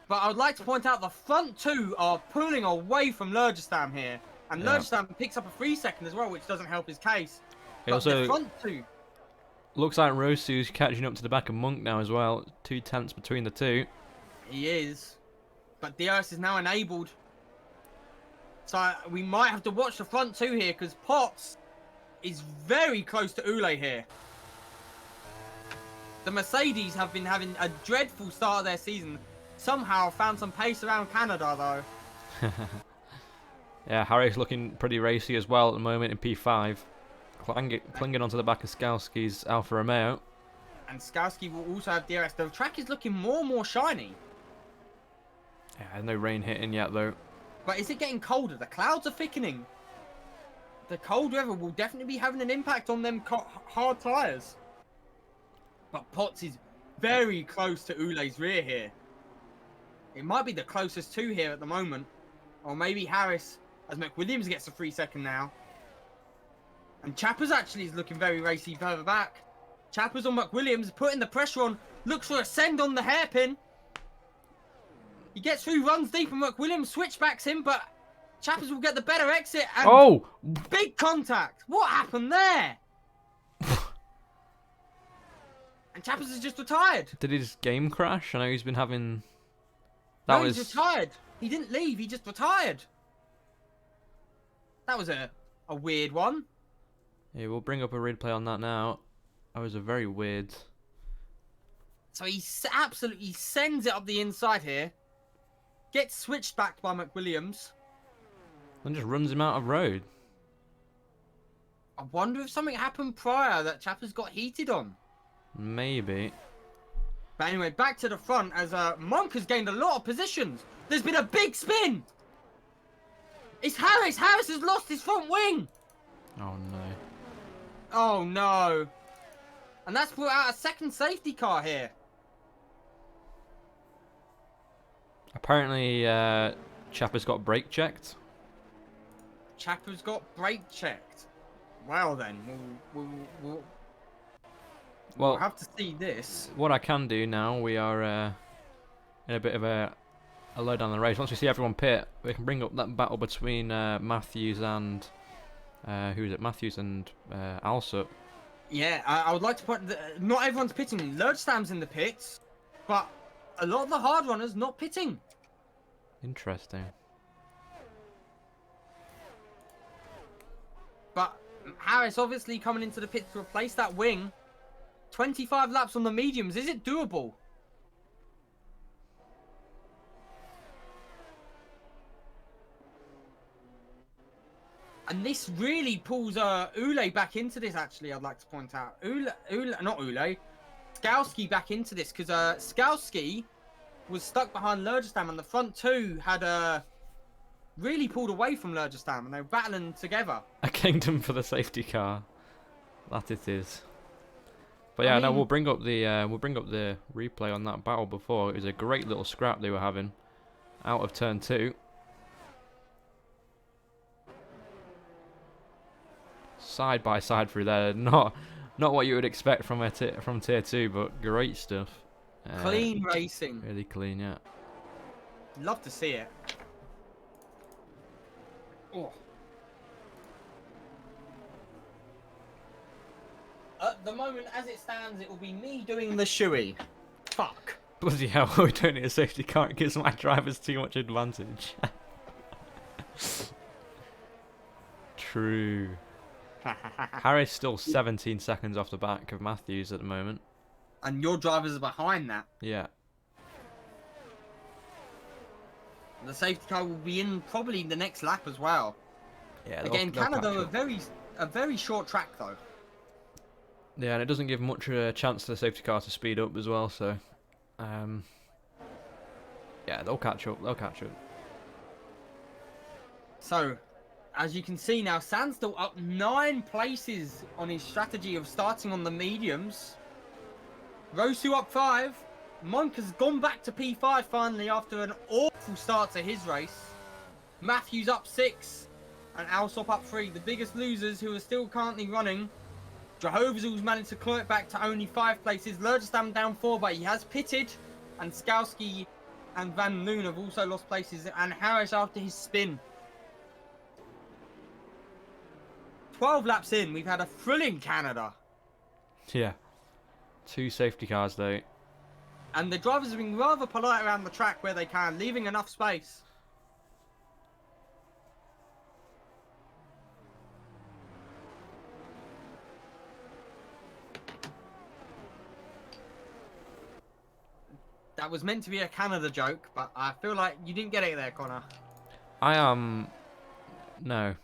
But I would like to point out the front two are pulling away from Lurgistam here. And Lurgistam picks up a 3-second as well, which doesn't help his case. But also, the front two... Looks like Rosu's catching up to the back of Monk now as well. 2 tenths between the two. He is. But DRS is now enabled. So we might have to watch the front two here because Potts is very close to Ule here. The Mercedes have been having a dreadful start of their season. Somehow found some pace around Canada though. Yeah, Harry's looking pretty racy as well at the moment in P5. Clinging onto the back of Skowski's Alfa Romeo. And Skowski will also have DRS. The track is looking more and more shiny. Yeah, no rain hitting yet though. But is it getting colder? The clouds are thickening. The cold weather will definitely be having an impact on them hard tyres. But Potts is very close to Ule's rear here. It might be the closest to here at the moment. Or maybe Harris, as McWilliams gets a 3-second now. And Chappers actually is looking very racy further back. Chappers on McWilliams, putting the pressure on. Looks for a send on the hairpin. He gets through, runs deep, and McWilliams switchbacks him, but Chappers will get the better exit. And big contact. What happened there? And Chappers has just retired. Did his game crash? I know he's been having... He's retired. He didn't leave, he just retired. That was a weird one. Yeah, we'll bring up a replay on that now. That was a very weird... So he absolutely sends it up the inside here. Gets switched back by McWilliams. And just runs him out of road. I wonder if something happened prior that Chappers got heated on. Maybe. But anyway, back to the front as Monk has gained a lot of positions. There's been a big spin. It's Harris. Harris has lost his front wing. Oh no. Oh no. And that's brought out a second safety car here. Apparently, Chapper's got brake checked. Chapper's got brake checked. Well then, we'll have to see this. What I can do now, we are in a bit of a low down the race. Once we see everyone pit, we can bring up that battle between Matthews and who is it? Matthews and Alsop. Yeah, I would like to point. Not everyone's pitting. Lurdstam's in the pits, but a lot of the hard runners not pitting. Interesting. But Harris obviously coming into the pit to replace that wing. 25 laps on the mediums. Is it doable? And this really pulls Ule back into this, actually, I'd like to point out. Skowski back into this, because Skowski was stuck behind Lurgestam, and the front two had really pulled away from Lurgestam, and they were battling together. A kingdom for the safety car. That it is. But yeah, no, we'll bring up the replay on that battle before. It was a great little scrap they were having out of turn 2. Side by side through there, not what you would expect from from tier 2, but great stuff. Clean racing. Really clean, yeah. Love to see it. Oh. At the moment, as it stands, it will be me doing the shoey. Fuck. Bloody hell, we don't need a safety car. It gives my drivers too much advantage. True. Harris still 17 seconds off the back of Matthews at the moment. And your drivers are behind that. Yeah. The safety car will be in probably the next lap as well. Yeah. Again, Canada a very short track though. Yeah, and it doesn't give much chance to the safety car to speed up as well. So, yeah, they'll catch up. They'll catch up. So, as you can see now, Sandstill up 9 places on his strategy of starting on the mediums. Rosu up 5. Monk has gone back to P5 finally after an awful start to his race. Matthews up 6 and Alsop up 3. The biggest losers who are still currently running. Jehovah's managed to claw it back to only 5 places. Lurgestam down 4, but he has pitted. And Skowski and Van Loon have also lost places. And Harris after his spin. 12 laps in, we've had a thrilling Canada. Yeah. 2 safety cars though. And the drivers have been rather polite around the track where they can, leaving enough space. That was meant to be a Canada joke, but I feel like you didn't get it there, Connor. I am... No.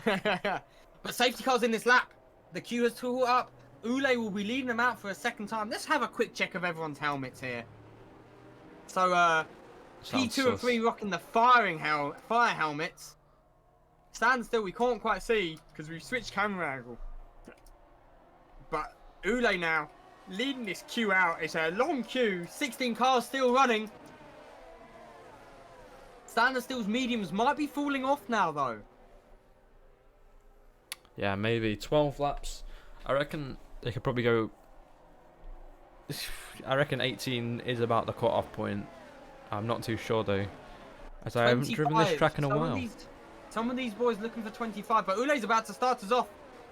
But safety cars in this lap. The queue has caught up. Ule will be leading them out for a second time. Let's have a quick check of everyone's helmets here. So, Sounds P2 and sus. 3 rocking the fire helmets. Stand still, we can't quite see because we've switched camera angle. But Ule now leading this queue out. It's a long queue, 16 cars still running. Standard Still's mediums might be falling off now though. Yeah, maybe 12 laps. I reckon they could probably go. I reckon 18 is about the cut-off point. I'm not too sure though, as I haven't driven this track in a while. Some of these boys looking for 25, but Ule's about to start us off,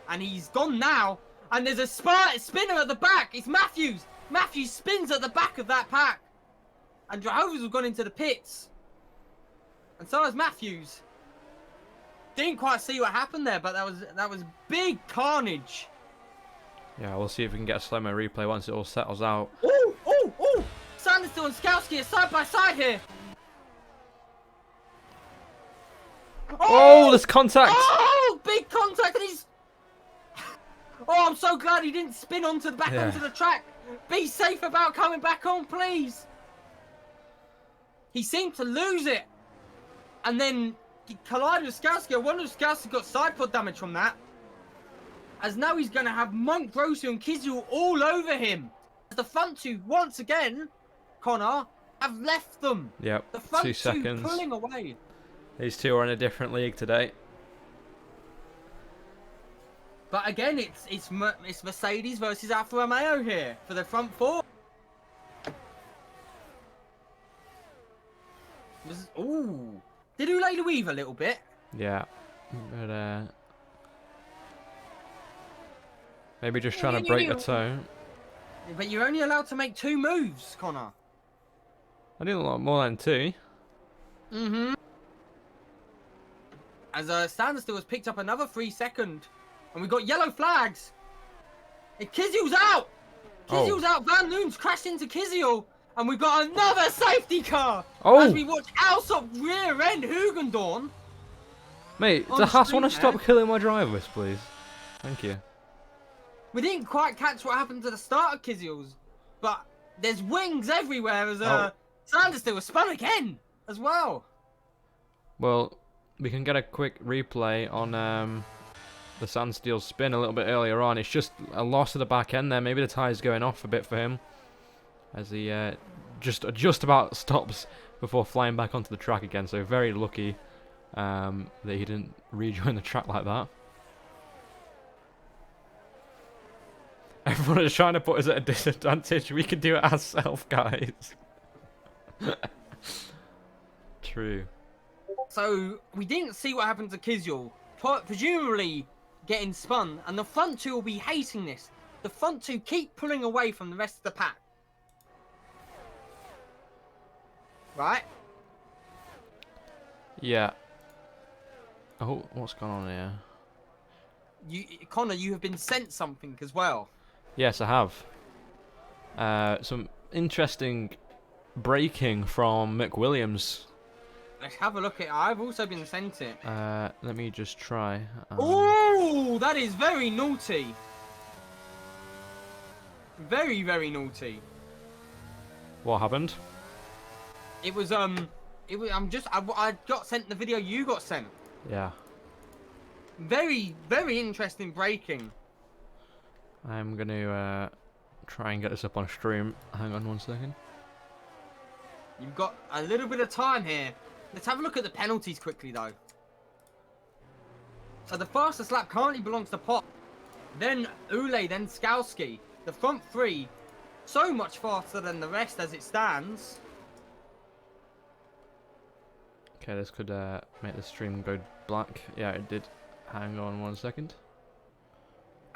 and he's gone now. And there's a spinner at the back. It's Matthews. Matthews spins at the back of that pack, and Jehovah's have gone into the pits, and so has Matthews. Didn't quite see what happened there, but that was big carnage. Yeah, we'll see if we can get a slow-mo replay once it all settles out. Ooh, ooh, ooh! Sanderson and Skowski are side by side here. Oh, there's contact! Oh, big contact, and he's... Oh, I'm so glad he didn't spin onto onto the track. Be safe about coming back on, please. He seemed to lose it, and then he collided with Skowski. I wonder if Skowski got side pod damage from that, as now he's going to have Monk, Grosu, and Kizil all over him. The front two, once again, Connor, have left them. Yep, the front 2 seconds. Pulling away. These two are in a different league today. But again, it's Mercedes versus Alfa Romeo here for the front four. Ooh, did Ule weave a little bit? Yeah, but maybe just trying to break the toe. But you're only allowed to make 2 moves, Connor. I did a lot more than 2. Mm-hmm. As Standstill has picked up another 3-second. And we got yellow flags. And Kizil's out. Kizil's out. Van Loon's crashed into Kizil. And we've got another safety car. As we watch Alsop rear end Hugendorn. Mate, does Haas want to stop killing my drivers, please? Thank you. We didn't quite catch what happened to the start of Kizil's. But there's wings everywhere as Standstill was spun again as well. Well, we can get a quick replay on the Sandsteel spin a little bit earlier on. It's just a loss of the back end there. Maybe the tyre's going off a bit for him, as he just about stops before flying back onto the track again. So very lucky that he didn't rejoin the track like that. Everyone is trying to put us at a disadvantage. We can do it ourselves, guys. True. So we didn't see what happened to Kizil. Presumably getting spun, and the front two will be hating this. The front two keep pulling away from the rest of the pack. Right? Yeah. Oh, what's going on here? Connor, you have been sent something as well. Yes, I have. Some interesting braking from McWilliams. Let's have a look at it. I've also been sent it. Let me just try. Oh, that is very naughty. Very, very naughty. What happened? It was I got sent the video you got sent. Yeah. Very, very interesting braking. I'm gonna try and get this up on stream. Hang on 1 second. You've got a little bit of time here. Let's have a look at the penalties quickly, though. So the fastest lap currently belongs to Pop. Then Ule, then Skowski. The front three, so much faster than the rest as it stands. Okay, this could make the stream go black. Yeah, it did. Hang on 1 second.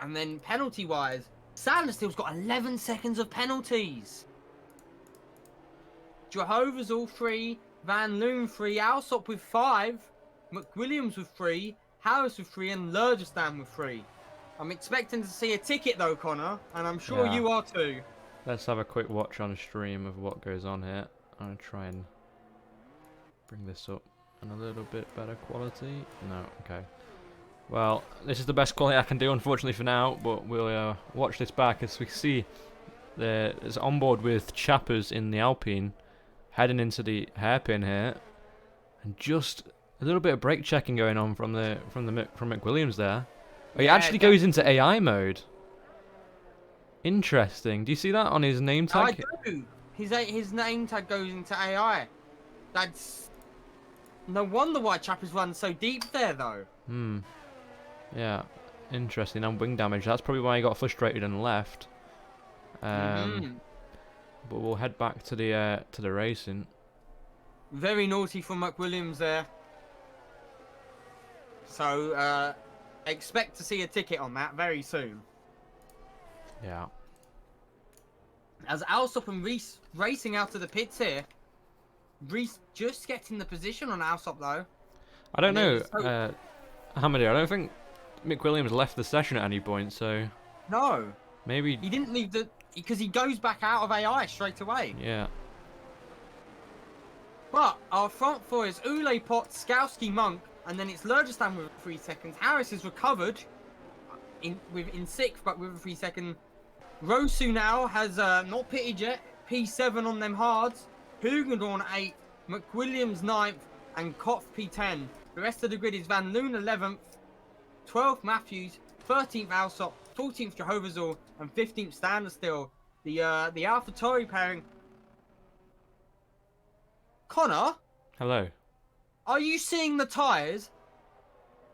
And then penalty-wise, Sanderstill's got 11 seconds of penalties. Jehovah's all 3. Van Loon 3, Alsop with 5, McWilliams with 3, Harris with 3, and Lurgestan with 3. I'm expecting to see a ticket though, Connor, and I'm sure you are too. Let's have a quick watch on stream of what goes on here. I'm going to try and bring this up in a little bit better quality. No, okay. Well, this is the best quality I can do, unfortunately, for now, but we'll watch this back as we see there's on board with Chappers in the Alpine. heading into the hairpin here, and just a little bit of brake checking going on from McWilliams there. Oh, he actually goes into AI mode. Interesting. Do you see that on his name tag? I do. His name tag goes into AI. That's no wonder why Chappers run so deep there, though. Yeah. Interesting. And wing damage. That's probably why he got frustrated and left. But we'll head back to the racing. Very naughty from McWilliams there. So expect to see a ticket on that very soon. Yeah. As Alsop and Reese racing out of the pits here. Reese just getting the position on Alsop though. I don't know, Hamady, I don't think McWilliams left the session at any point, so... No. Maybe... He didn't leave because he goes back out of AI straight away. Yeah. But our front four is Ule, Pot, Skowski, Monk, and then it's Lurgestan with 3 seconds. Harris is recovered in 6th, but with a 3 second. Rosu now has not pitted yet. P7 on them hards. Hugendorn 8th, McWilliams 9th, and Kopf P10. The rest of the grid is Van Loon 11th, 12th Matthews, 13th Alsop, 14th Jehovah's and 15th Standstill. The AlphaTauri pairing. Connor? Hello. Are you seeing the tyres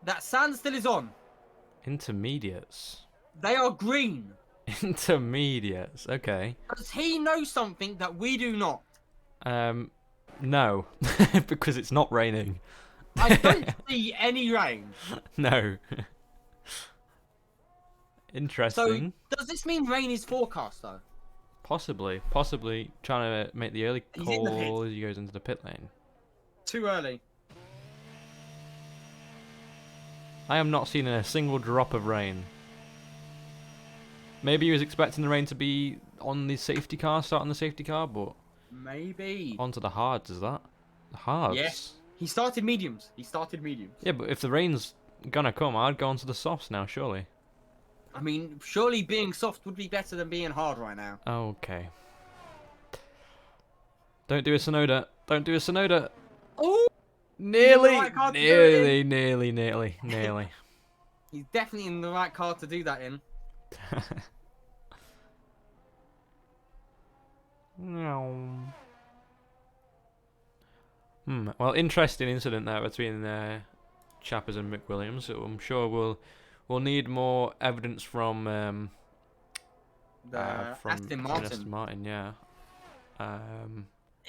that Standstill is on? Intermediates. They are green. Intermediates, okay. Does he know something that we do not? No. Because it's not raining. I don't see any rain. No. Interesting. So, does this mean rain is forecast, though? Possibly trying to make the early call as he goes into the pit lane. Too early. I am not seeing a single drop of rain. Maybe he was expecting the rain to be on the safety car, start on the safety car, but... Maybe. Onto the hards, is that? The hards? Yes. He started mediums. Yeah, but if the rain's gonna come, I'd go onto the softs now, surely. I mean, surely being soft would be better than being hard right now. Okay. Don't do a Sonoda. Don't do a Sonoda. Oh! Nearly. Right Nearly. He's definitely in the right car to do that in. No. Well, interesting incident there between Chappers and McWilliams. So I'm sure we'll need more evidence from Aston Martin. Aston Martin, yeah.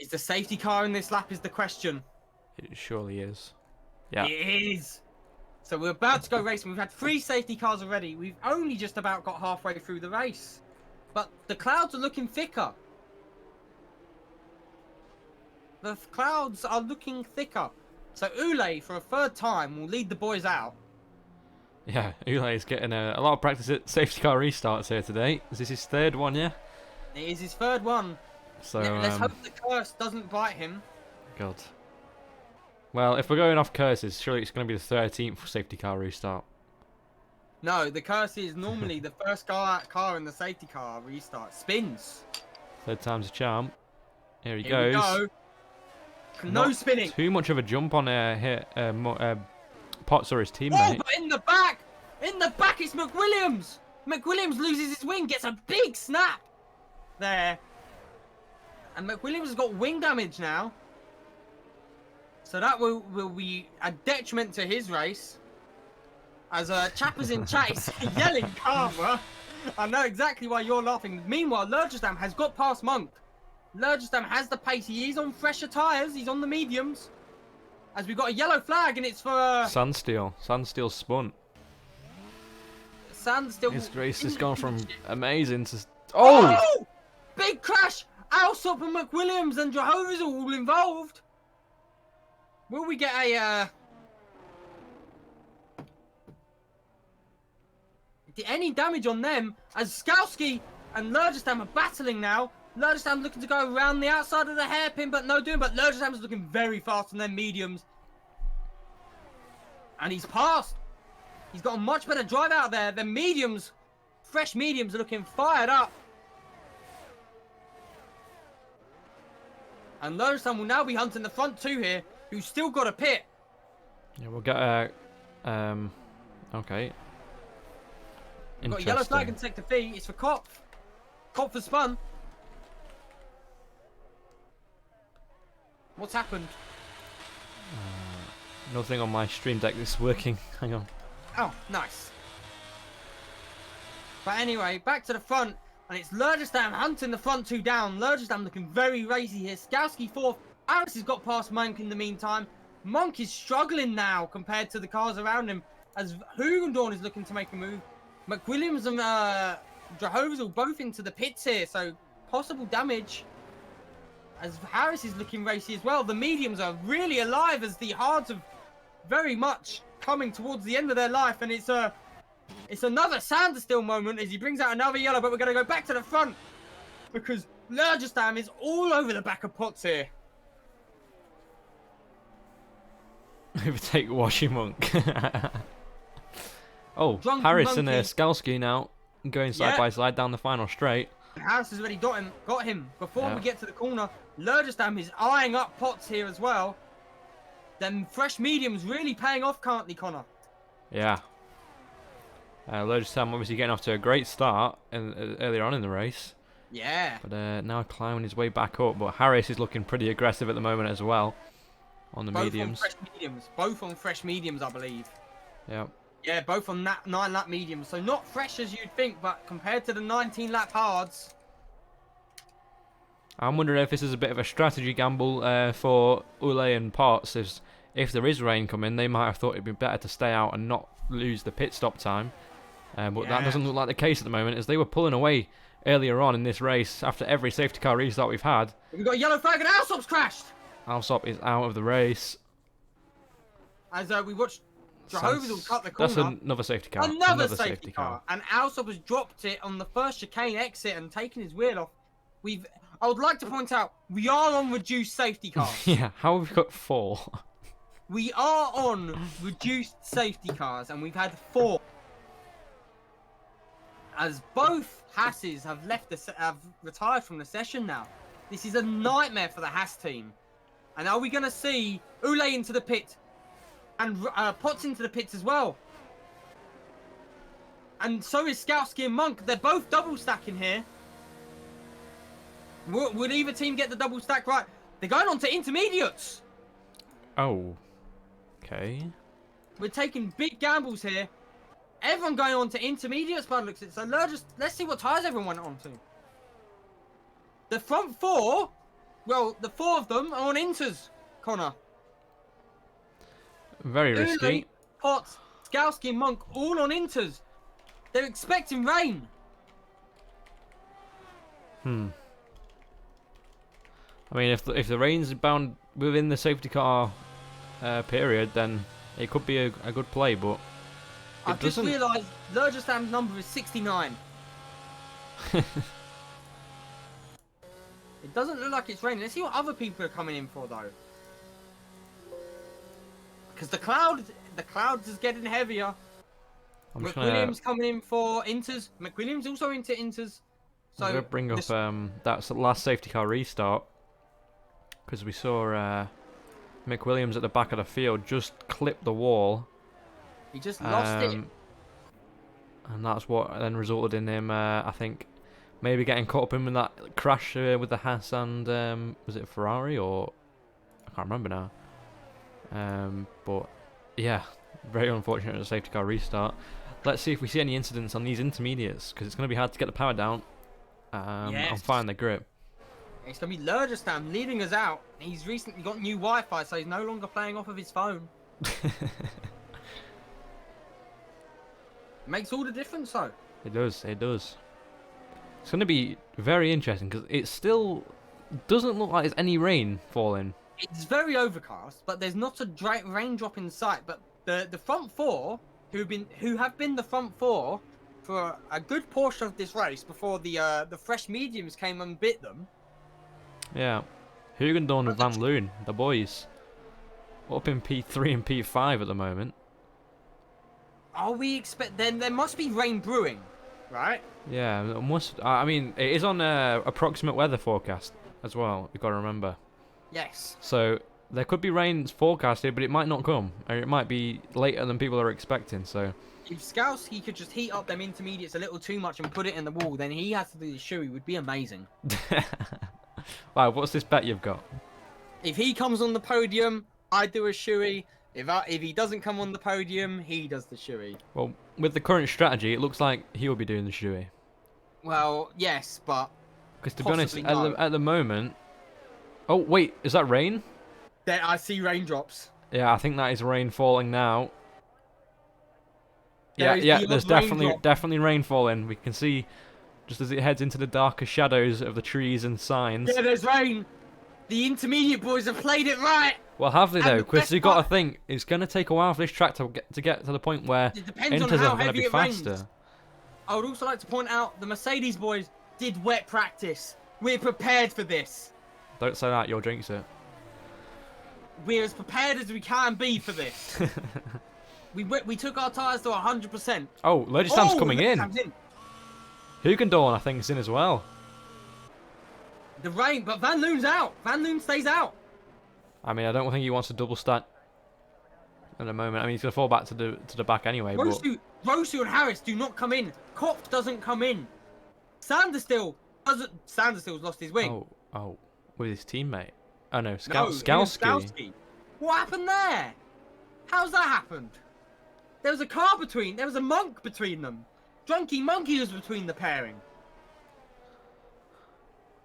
Is the safety car in this lap is the question. It surely is. Yeah. It is. So we're about to go racing. We've had 3 safety cars already. We've only just about got halfway through the race. But the clouds are looking thicker. The clouds are looking thicker. So Ule, for a 3rd time, will lead the boys out. Yeah, Ule is getting a lot of practice at safety car restarts here today. Is this his 3rd one, yeah? It is his 3rd one. So let's hope the curse doesn't bite him. God. Well, if we're going off curses, surely it's going to be the 13th safety car restart. No, the curse is normally the first car in the safety car restart. Spins. 3rd time's a charm. Here he Here goes. we go. No Not spinning. Too much of a jump on Potts or his teammate. Oh, but in the back! In the back, it's McWilliams! McWilliams loses his wing, gets a big snap there. And McWilliams has got wing damage now. So that will be a detriment to his race. As Chappers in chat is yelling karma. I know exactly why you're laughing. Meanwhile, Lurgestam has got past Monk. Lurgestam has the pace. He is on fresher tyres. He's on the mediums. As we've got a yellow flag and it's for... Sandsteel. Sandsteel spun. Sandsteel... His race has gone from amazing to... Oh! Big crash! Alsop and McWilliams and Jehovah's are all involved. Will we get a... any damage on them? As Skowski and Lurgestam are battling now. Lurgestam looking to go around the outside of the hairpin, but no doing. But Lurgestam is looking very fast on their mediums. And he's passed. He's got a much better drive out there. The mediums, fresh mediums, are looking fired up. And Lonesome will now be hunting the front two here, who's still got a pit. Yeah, we'll get a... okay. We've got a yellow flag in sector B. It's for Kopf. Kopf has spun. What's happened? Nothing on my stream deck is working. Hang on. Oh, nice. But anyway, back to the front. And it's Lurgestam hunting the front two down. Lurgestam looking very racy here. Skowski fourth. Harris has got past Monk in the meantime. Monk is struggling now compared to the cars around him. As Hugendorn is looking to make a move. McWilliams and Jehovah's all both into the pits here. So possible damage. As Harris is looking racy as well. The mediums are really alive as the hards are very much coming towards the end of their life. And it's another Sanderstill moment as he brings out another yellow. But we're going to go back to the front. Because Lurgestam is all over the back of Potts here. Overtake Washi Monk. Oh, Drunken Harris Monkey. and Skalski now going side by side down the final straight. Harris has already got him. Before we get to the corner, Lurgestam is eyeing up Potts here as well. Them fresh mediums really paying off currently, Connor. Yeah. Lurgestam obviously getting off to a great start earlier on in the race. Yeah. But now climbing his way back up. But Harris is looking pretty aggressive at the moment as well on the mediums. Both on fresh mediums, I believe. Yeah. Yeah, both on 9-lap mediums. So not fresh as you'd think, but compared to the 19-lap hards. I'm wondering if this is a bit of a strategy gamble for Ule and Potts. If there is rain coming, they might have thought it'd be better to stay out and not lose the pit stop time. But that doesn't look like the case at the moment, as they were pulling away earlier on in this race after every safety car restart we've had. We've got a yellow flag and Alsop's crashed! Alsop is out of the race. As we watched Jehovah's will cut the corner. That's another safety car. Another safety car. And Alsop has dropped it on the first chicane exit and taken his wheel off. I would like to point out, we are on reduced safety cars. Yeah, how have we got 4? We are on reduced safety cars, and we've had 4. As both Hasses have have retired from the session now. This is a nightmare for the Haas team. And are we going to see Ule into the pit? And Potts into the pits as well. And so is Skowski and Monk. They're both double stacking here. Would either team get the double stack right? They're going on to intermediates. Oh. Okay. We're taking big gambles here. Everyone going on to intermediates by the looks of it. So let's see what tyres everyone went on to. The front 4, well, the 4 of them are on inters, Connor. Very risky. Potts, Skowski and Monk all on inters. They're expecting rain. I mean, if the rain's bound within the safety car period, then it could be a good play, but I've just realised Lurgestam's number is 69. It doesn't look like it's raining. Let's see what other people are coming in for, though. Because the cloud is getting heavier. McWilliams coming in for inters. McWilliams also into inters. So I'm going to bring up that last safety car restart. Because we saw McWilliams at the back of the field just clip the wall. He just lost it. And that's what then resulted in him, I think, maybe getting caught up in that crash with the Haas and, was it Ferrari or... I can't remember now. But, yeah, very unfortunate a safety car restart. Let's see if we see any incidents on these intermediates, because it's going to be hard to get the power down and find the grip. It's going to be Lurgestam leading us out. He's recently got new Wi-Fi, so he's no longer playing off of his phone. Makes all the difference, though. It does, it does. It's going to be very interesting, because it still doesn't look like there's any rain falling. It's very overcast, but there's not a raindrop in sight. But the front 4, who have been the front 4 for a good portion of this race before the fresh mediums came and bit them. Yeah, Hugendorn and Van Loon, the boys, up in P3 and P5 at the moment. Are we then there must be rain brewing, right? Yeah, it must. I mean, it is on approximate weather forecast as well. You've got to remember. Yes. So there could be rain forecasted, but it might not come, or it might be later than people are expecting. So If Skowski could just heat up them intermediates a little too much and put it in the wall, then he has to do the shoey. Would be amazing. wow, what's this bet you've got? If he comes on the podium, I do a shoey. If he doesn't come on the podium, he does the shoey. Well, with the current strategy, it looks like he will be doing the shoey. Well, yes, but Because to be honest, no. at the moment, oh wait, is that rain? There, I see raindrops. Yeah, I think that is rain falling now. There Yeah, is the there's odd raindrop. definitely rain falling. We can see just as it heads into the darker shadows of the trees and signs. Yeah, there's rain. The intermediate boys have played it right. Well, have they And though? the Because best you got to part- think it's going to take a while for this track to get to the point where It depends on inters how are going to heavy be it rains. faster. I would also like to point out the Mercedes boys did wet practice. We're prepared for this. Don't say that. You'll jinx it. We're as prepared as we can be for this. we took our tyres to 100%. Oh, Legistam's coming in. Legistam's in. Hugendorn, I think, is in as well. The rain, but Van Loon's out. Van Loon stays out. I mean, I don't think he wants to double stack at the moment. I mean, he's going to fall back to the back anyway. But Rosu and Harris do not come in. Kopf doesn't come in. Sanderstill doesn't. Sanderstill's lost his wing. Oh, with his teammate. Oh no, No, Skalski. What happened there? How's that happened? There was a car between. There was a monk between them. Drunky Monkey was between the pairing.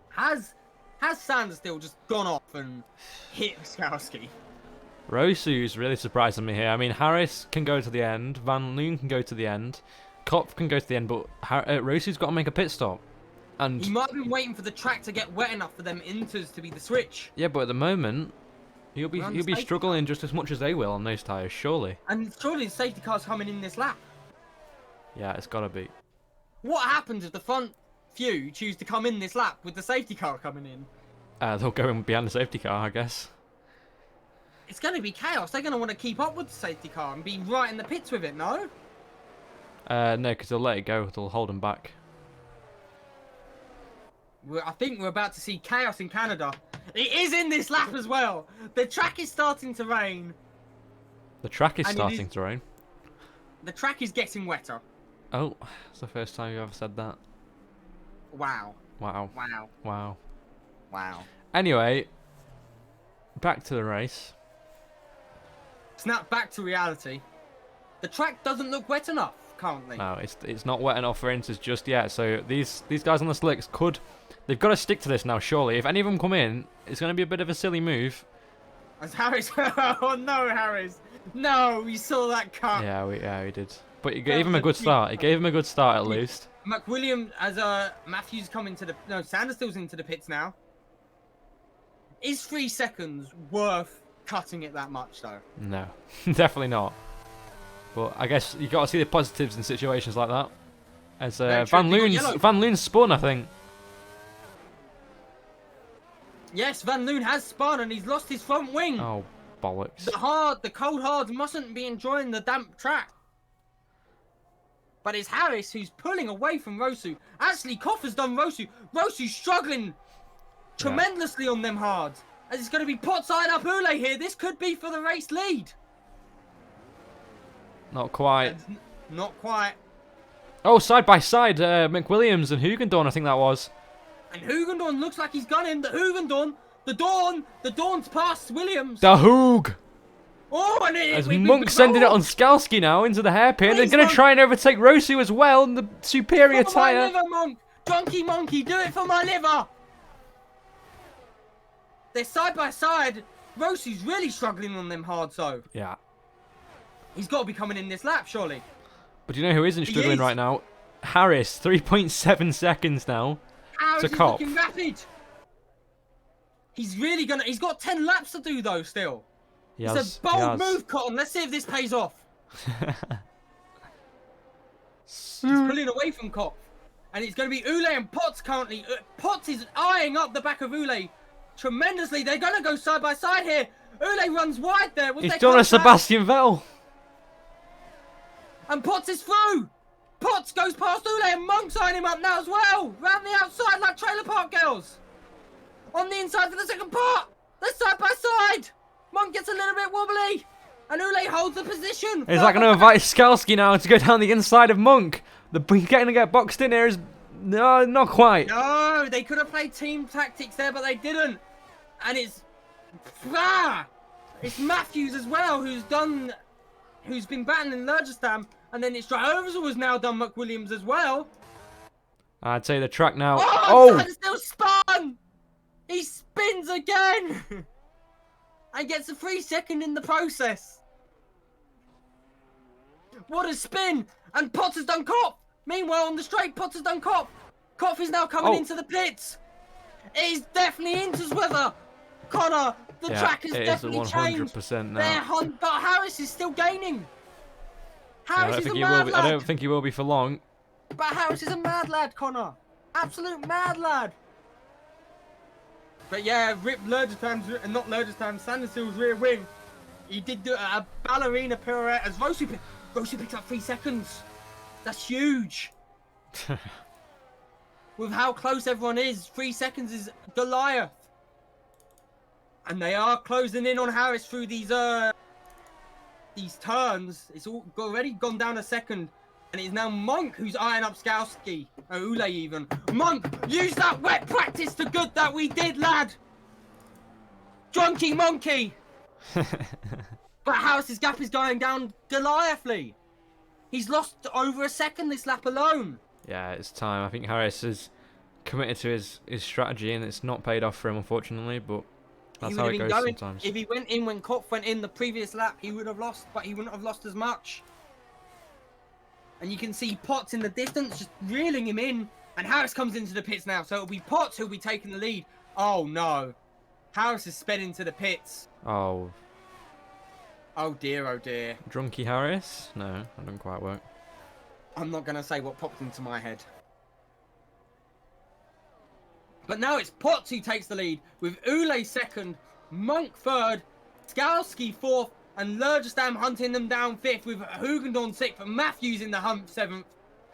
Has Sanderstill just gone off and hit Skalski? Rosu's really surprising me here. I mean, Harris can go to the end, Van Loon can go to the end, Kopf can go to the end, but Rosu's got to make a pit stop. And He might have been waiting for the track to get wet enough for them inters to be the switch. yeah, but at the moment, he'll be safety struggling just as much as they will on those tyres, surely. And surely the safety car's coming in this lap. Yeah, it's got to be. What happens if the front few choose to come in this lap with the safety car coming in? They'll go in behind the safety car, I guess. It's going to be chaos. They're going to want to keep up with the safety car and be right in the pits with it, no? No, because they'll let it go. They'll hold them back. I think we're about to see chaos in Canada. It is in this lap as well. The track is starting to rain. The track is And it starting is- to rain. The track is getting wetter. Oh, it's the first time you ever said that. Wow. Wow. Wow. Wow. Wow. Anyway, back to the race. Snap back to reality. The track doesn't look wet enough currently. No, it's not wet enough for inters just yet. So these guys on the slicks they've got to stick to this now. Surely, if any of them come in, it's going to be a bit of a silly move. As Harris, oh no, Harris, no, we saw that cut. Yeah, we did. But he gave him a good start. He gave him a good start at least. McWilliam, as Matthews come into the Sanderstill's into the pits now. Is 3 seconds worth cutting it that much though? No, definitely not. But I guess you got to see the positives in situations like that. As Very true. Van Loon's spun, I think. Yes, Van Loon has spun and he's lost his front wing. Oh, bollocks. The cold hards mustn't be enjoying the damp track. But it's Harris who's pulling away from Rosu. Actually, Kopf has done Rosu. Rosu's struggling tremendously on them hards. As it's going to be pot side up Ule here. This could be for the race lead. Not quite. Not quite. Oh, side by side, McWilliams and Hugendorn, I think that was. And Hugendorn looks like he's gone in. The Dawn's past Williams. The Hoog! Oh, and As Monk's sending it on Skalski now into the hairpin. They're Please, going to Monk. try and overtake Rosu as well in the superior For my tyre. liver, Monk. Drunky Monkey, do it for my liver. They're side by side. Rosu's really struggling on them hard, so Yeah. he's got to be coming in this lap, surely. But you know who isn't He struggling is. right now? Harris, 3.7 seconds now. Harris To is Kopf. looking rapid. He's got 10 laps to do though still. It's a bold move, Cotton. Let's see if this pays off. He's pulling away from Kopf. And it's going to be Ule and Potts currently. Potts is eyeing up the back of Ule tremendously. They're going to go side by side here. Ule runs wide there. He's done a Sebastian Vettel. And Potts is through. Potts goes past Ule and Monk's eyeing him up now as well. Round the outside like trailer park girls. On the inside for the second part. They're side by side. Monk gets a little bit wobbly. And Ule holds the position. Is that going to invite Skalski now to go down the inside of Monk? He's getting to get boxed in here. No, not quite. No, they could have played team tactics there, but they didn't. And it's Matthews as well who's been battling Lurgestam, and then it's Drahovers who has now done McWilliams as well. I'd say the track now. Oh! Still spun. He spins again, and gets a 3 second in the process. What a spin! And Potter's done Cop! Meanwhile, on the straight, Potter's done Cop! Kopf is now coming into the pits! It is definitely Intersweather! Connor, the track has definitely changed! 100% now. But Harris is still gaining! Harris is a mad lad! I don't think he will be for long. But Harris is a mad lad, Connor! Absolute mad lad! But yeah, rip Lurgestam's, not Lurgestam, Sandersill's rear wing. He did do a ballerina pirouette as Rossi picked up 3 seconds. That's huge. With how close everyone is, 3 seconds is Goliath. And they are closing in on Harris through these turns. It's already gone down a second. And it is now Monk who's eyeing up Skalski. Or Ule even. Monk, use that wet practice to good that we did, lad. Drunky monkey. But Harris's gap is going down Goliathly. He's lost over a second this lap alone. Yeah, it's time. I think Harris is committed to his strategy, and it's not paid off for him, unfortunately, but that's how it goes sometimes. If he went in when Kopf went in the previous lap, he would have lost, but he wouldn't have lost as much. And you can see Potts in the distance just reeling him in, and Harris comes into the pits now, so it'll be Potts who'll be taking the lead. Oh no. Harris has sped into the pits. Oh. Oh dear, oh dear. Drunky Harris? No, that doesn't quite work. I'm not going to say what popped into my head. But now it's Potts who takes the lead, with Ule second, Monk third, Skalski fourth, and Lurgestam hunting them down fifth, with Hugendorn sixth, and Matthews in the hump seventh,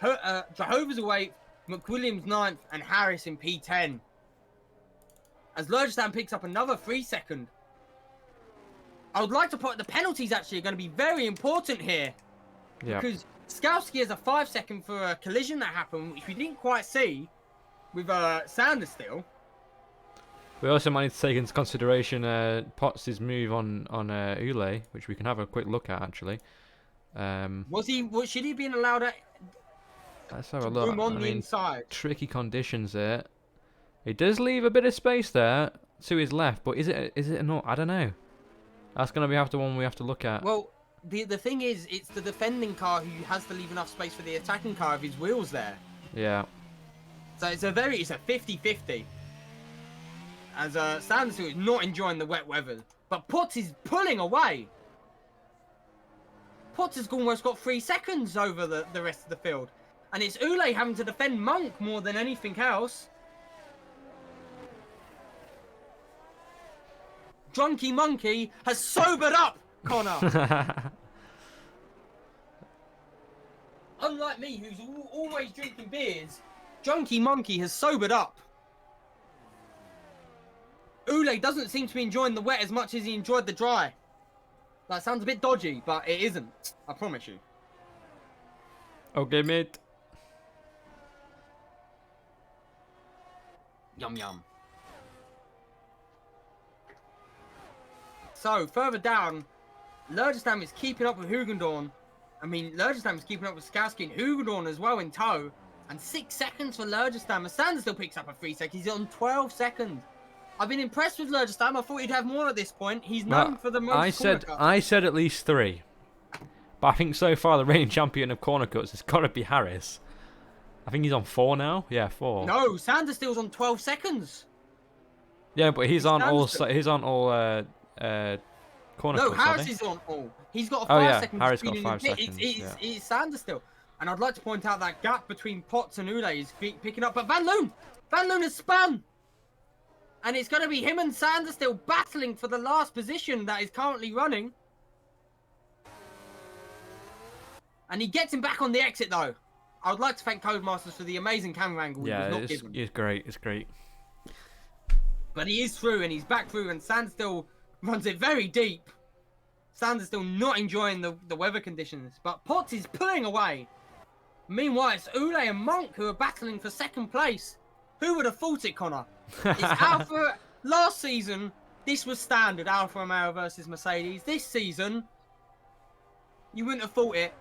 Jehovah's away, McWilliams ninth, and Harris in P10. As Lurgestam picks up another 3 second. I would like to point the penalties actually are going to be very important here. Yeah. Because Skalski has a 5 second for a collision that happened, which we didn't quite see with Sanders still. We also might need to take into consideration Potts' move on Ule, which we can have a quick look at actually. Should he have been allowed at? Let's have a look. On the inside. Tricky conditions there. It does leave a bit of space there to his left, but is it not? I don't know. That's going to be one we have to look at. Well, the thing is, it's the defending car who has to leave enough space for the attacking car of his wheels there. Yeah. So it's a 50-50. As Sanderson is not enjoying the wet weather, but Potts is pulling away. Potts has almost got 3 seconds over the rest of the field, and it's Ule having to defend Monk more than anything else. Drunky Monkey has sobered up, Connor. Unlike me, who's always drinking beers, Drunky Monkey has sobered up. Ule doesn't seem to be enjoying the wet as much as he enjoyed the dry. That sounds a bit dodgy, but it isn't. I promise you. Okay, mate. Yum yum. So, further down, Lurgestam is keeping up with Hugendorn. I mean, Lurgestam is keeping up with Skalski and Hugendorn as well in tow. And 6 seconds for Lurgestam. Sanders still picks up a 3 seconds. He's on 12 seconds. I've been impressed with Lurgestam. I thought he'd have more at this point. He's known for the most I said at least 3. But I think so far the reigning champion of corner cuts has got to be Harris. I think he's on 4 now. Yeah, 4. No, Sanders still's on 12 seconds. Yeah, but he's on all corner no, cuts, Harris is on all. He's got a 5 second Harris got speed 5 seconds. It's Sanders still. And I'd like to point out that gap between Potts and Ule is picking up. But Van Loon has spun. And it's going to be him and Sanders still battling for the last position that is currently running. And he gets him back on the exit though. I would like to thank Codemasters for the amazing camera angle he was not given. It's great. It's great. But he is through, and he's back through, and Standstill runs it very deep. Standstill not enjoying the weather conditions, but Potts is pulling away. Meanwhile, it's Ule and Monk who are battling for second place. Who would have thought it, Connor? It's Alpha. Last season, this was standard, Alfa Romeo versus Mercedes. This season, you wouldn't have thought it.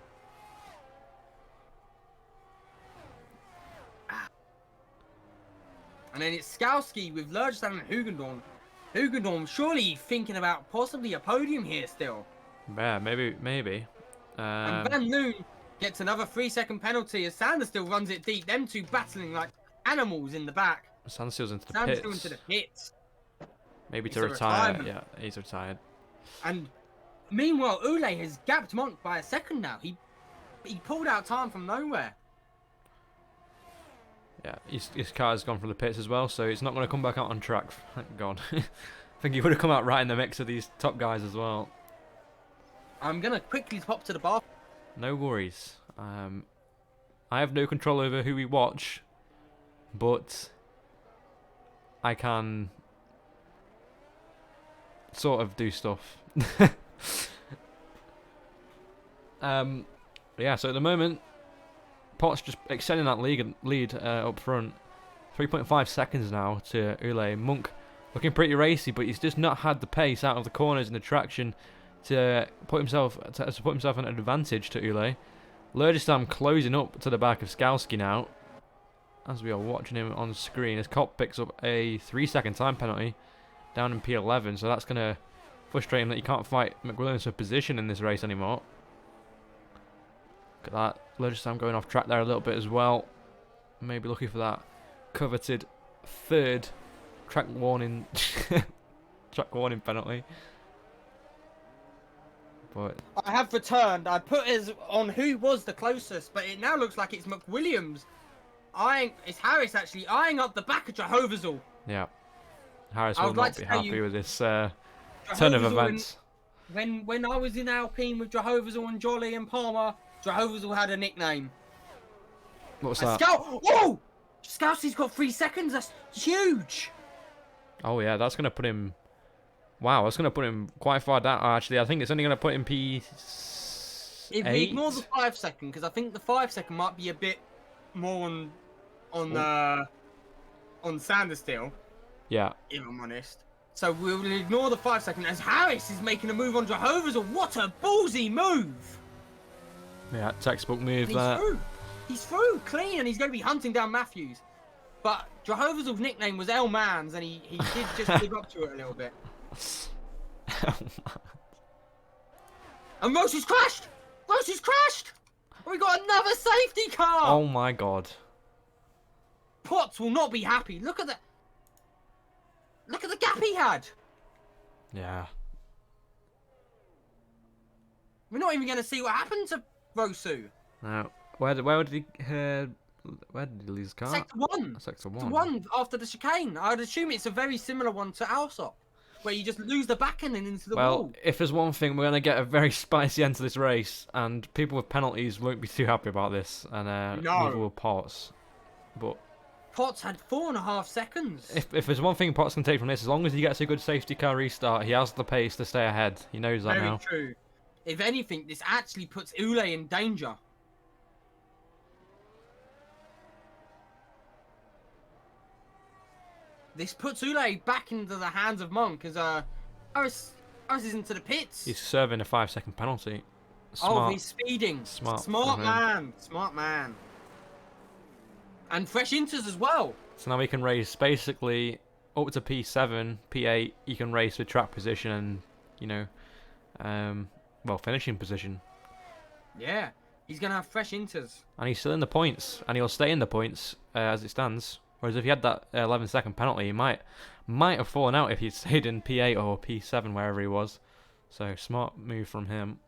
And then it's Skowski with Lurgestam and Hugendorn. Hugendorn surely thinking about possibly a podium here still. Yeah, maybe. And Van Loon gets another 3-second penalty as Sanders still runs it deep. Them two battling like animals in the back. Sanders into the Sanders pits. into the pits. Maybe It's to a retire. retirement. Yeah, he's retired. And meanwhile, Ule has gapped Monk by a second now. He pulled out time from nowhere. Yeah, his car's gone from the pits as well, so it's not going to come back out on track. Thank God. I think he would have come out right in the mix of these top guys as well. I'm going to quickly pop to the bar. No worries. I have no control over who we watch, but I can sort of do stuff. Yeah, so at the moment, Potts just extending that lead up front. 3.5 seconds now to Ule. Monk looking pretty racy, but he's just not had the pace out of the corners and the traction to put himself in an advantage to Ule. Lurgestam closing up to the back of Skowski now, as we are watching him on screen, as Kopp picks up a 3-second time penalty down in P11, so that's going to frustrate him that he can't fight McWilliams for position in this race anymore. Look at that. Lurgestam going off track there a little bit as well. Maybe looking for that coveted third track warning penalty. But I have returned. I put as on who was the closest, but it now looks like it's McWilliams. It's Harris actually eyeing up the back of Jehovah's. yeah, Harris I will would not like be to tell happy you, with this turn of events. When I was in Alpine with Jehovah's and Jolly and Palmer, Jehovah's had a nickname. What's that? Oh! Skowski's got 3 seconds. That's huge. Oh yeah, that's going to put him... Wow, that's going to put him quite far down. Actually, I think it's only going to put him P8. If we ignore the 5 second, because I think the 5 second might be a bit more on Sanders still. Yeah. If I'm honest. So we'll ignore the 5 second as Harris is making a move on Jehovah's. What a ballsy move! Yeah, textbook move He's there. through. He's through, clean, and he's going to be hunting down Matthews. But Jehovah's nickname was El Mans, and he did just live up to it a little bit. And Rose's crashed! Rose's crashed! We got another safety car! Oh my God. Potts will not be happy. Look at the gap he had. Yeah. We're not even going to see what happened to Rosu. Now, where did he lose his car? Sector 1. Sector 1. Sector 1 after the chicane. I'd assume it's a very similar one to Alsop, where you just lose the back end and into the wall. Well, if there's one thing, we're going to get a very spicy end to this race, and people with penalties won't be too happy about this, and neither will Potts. But Potts had 4.5 seconds. if there's one thing Potts can take from this, as long as he gets a good safety car restart, he has the pace to stay ahead. He knows that now. Very true. If anything, this actually puts Ule in danger. This puts Ule back into the hands of Monk as Harris is into the pits. He's serving a 5-second penalty. Smart. Oh, he's speeding. Smart man. Smart man. And fresh inters as well. So now he can race basically up to P7, P8. He can race with track position and, you know, well, finishing position. Yeah, he's going to have fresh inters. And he's still in the points, and he'll stay in the points as it stands. Whereas if he had that 11-second penalty, he might have fallen out if he'd stayed in P8 or P7, wherever he was. So, smart move from him.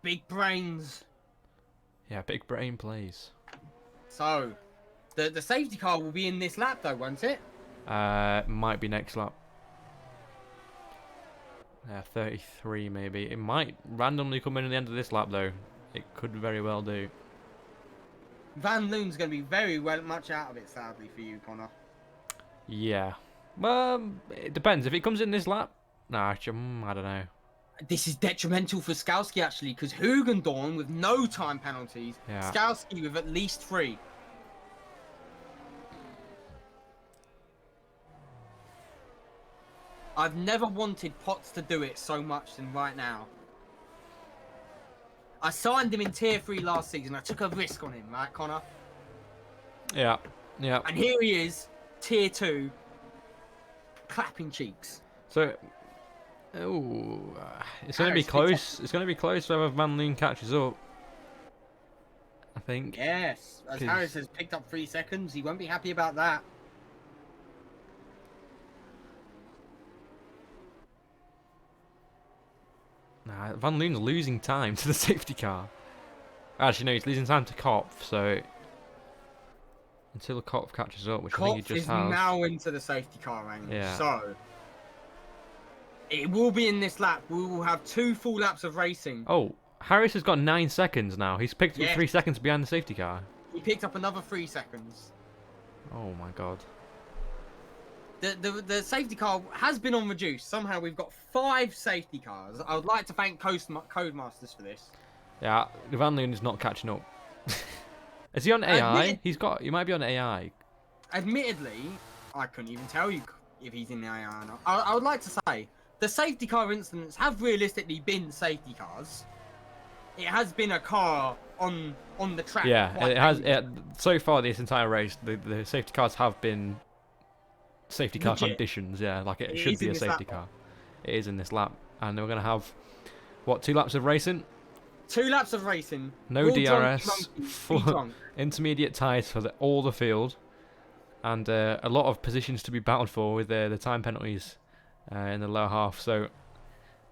Big brains. Yeah, big brain plays. So, the safety car will be in this lap, though, won't it? Might be next lap. 33 maybe. It might randomly come in at the end of this lap, though. It could very well do. Van Loon's going to be very much out of it, sadly, for you, Connor. Yeah. Well, it depends. If it comes in this lap, nah, I don't know. This is detrimental for Skalski, actually, because Hugendorn with no time penalties, Yeah. Skalski with at least 3. I've never wanted Potts to do it so much than right now. I signed him in Tier 3 last season. I took a risk on him, right, Connor? Yeah. Yeah. And here he is, Tier 2, clapping cheeks. So, it's going to be close. It's going to be close whether Van Loon catches up. I think. Yes, as Harris has picked up 3 seconds, he won't be happy about that. Nah, Van Loon's losing time to the safety car. Actually, no, he's losing time to Kopf, so until Kopf catches up, which I think he just has. Kopf is now into the safety car range, yeah. So it will be in this lap. We will have 2 full laps of racing. Oh, Harris has got 9 seconds now. He's picked up 3 seconds behind the safety car. He picked up another 3 seconds. Oh my god. The safety car has been on reduced. Somehow we've got 5 safety cars. I would like to thank Codemasters for this. Yeah, Van Loon is not catching up. Is he on AI? He might be on AI. Admittedly, I couldn't even tell you if he's in the AI or not. I would like to say the safety car incidents have realistically been safety cars. It has been a car on the track. Yeah, it has. So far, this entire race, the safety cars have been safety car conditions. Yeah, like it should be a safety car. It is in this lap, and we're gonna have what, 2 laps of racing? 2 laps of racing. No DRS. Full intermediate tyres for all the field, and a lot of positions to be battled for with the time penalties in the lower half. So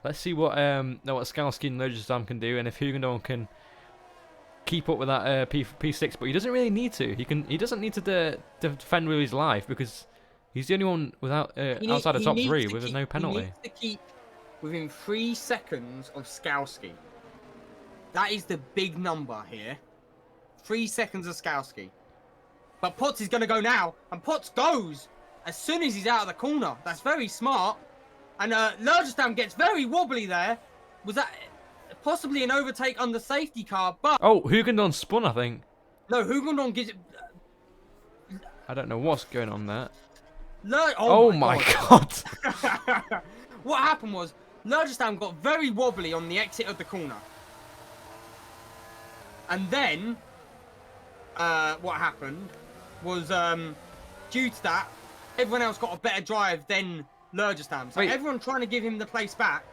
let's see what Skalski and Logistam can do, and if Hugendorn can keep up with that P6. But he doesn't really need to. He doesn't need to defend with his life, because he's the only one without outside the top 3 with no penalty. He needs to keep within 3 seconds of Skalski. That is the big number here. 3 seconds of Skalski. But Potts is going to go now. And Potts goes as soon as he's out of the corner. That's very smart. And Logistam gets very wobbly there. Was that possibly an overtake on the safety car? But oh, Hugendorn spun, I think. No, Hugendorn gives it... I don't know what's going on there. Oh my god. What happened was Logistam got very wobbly on the exit of the corner. And then, what happened was, due to that, everyone else got a better drive than Logistam. So everyone trying to give him the place back.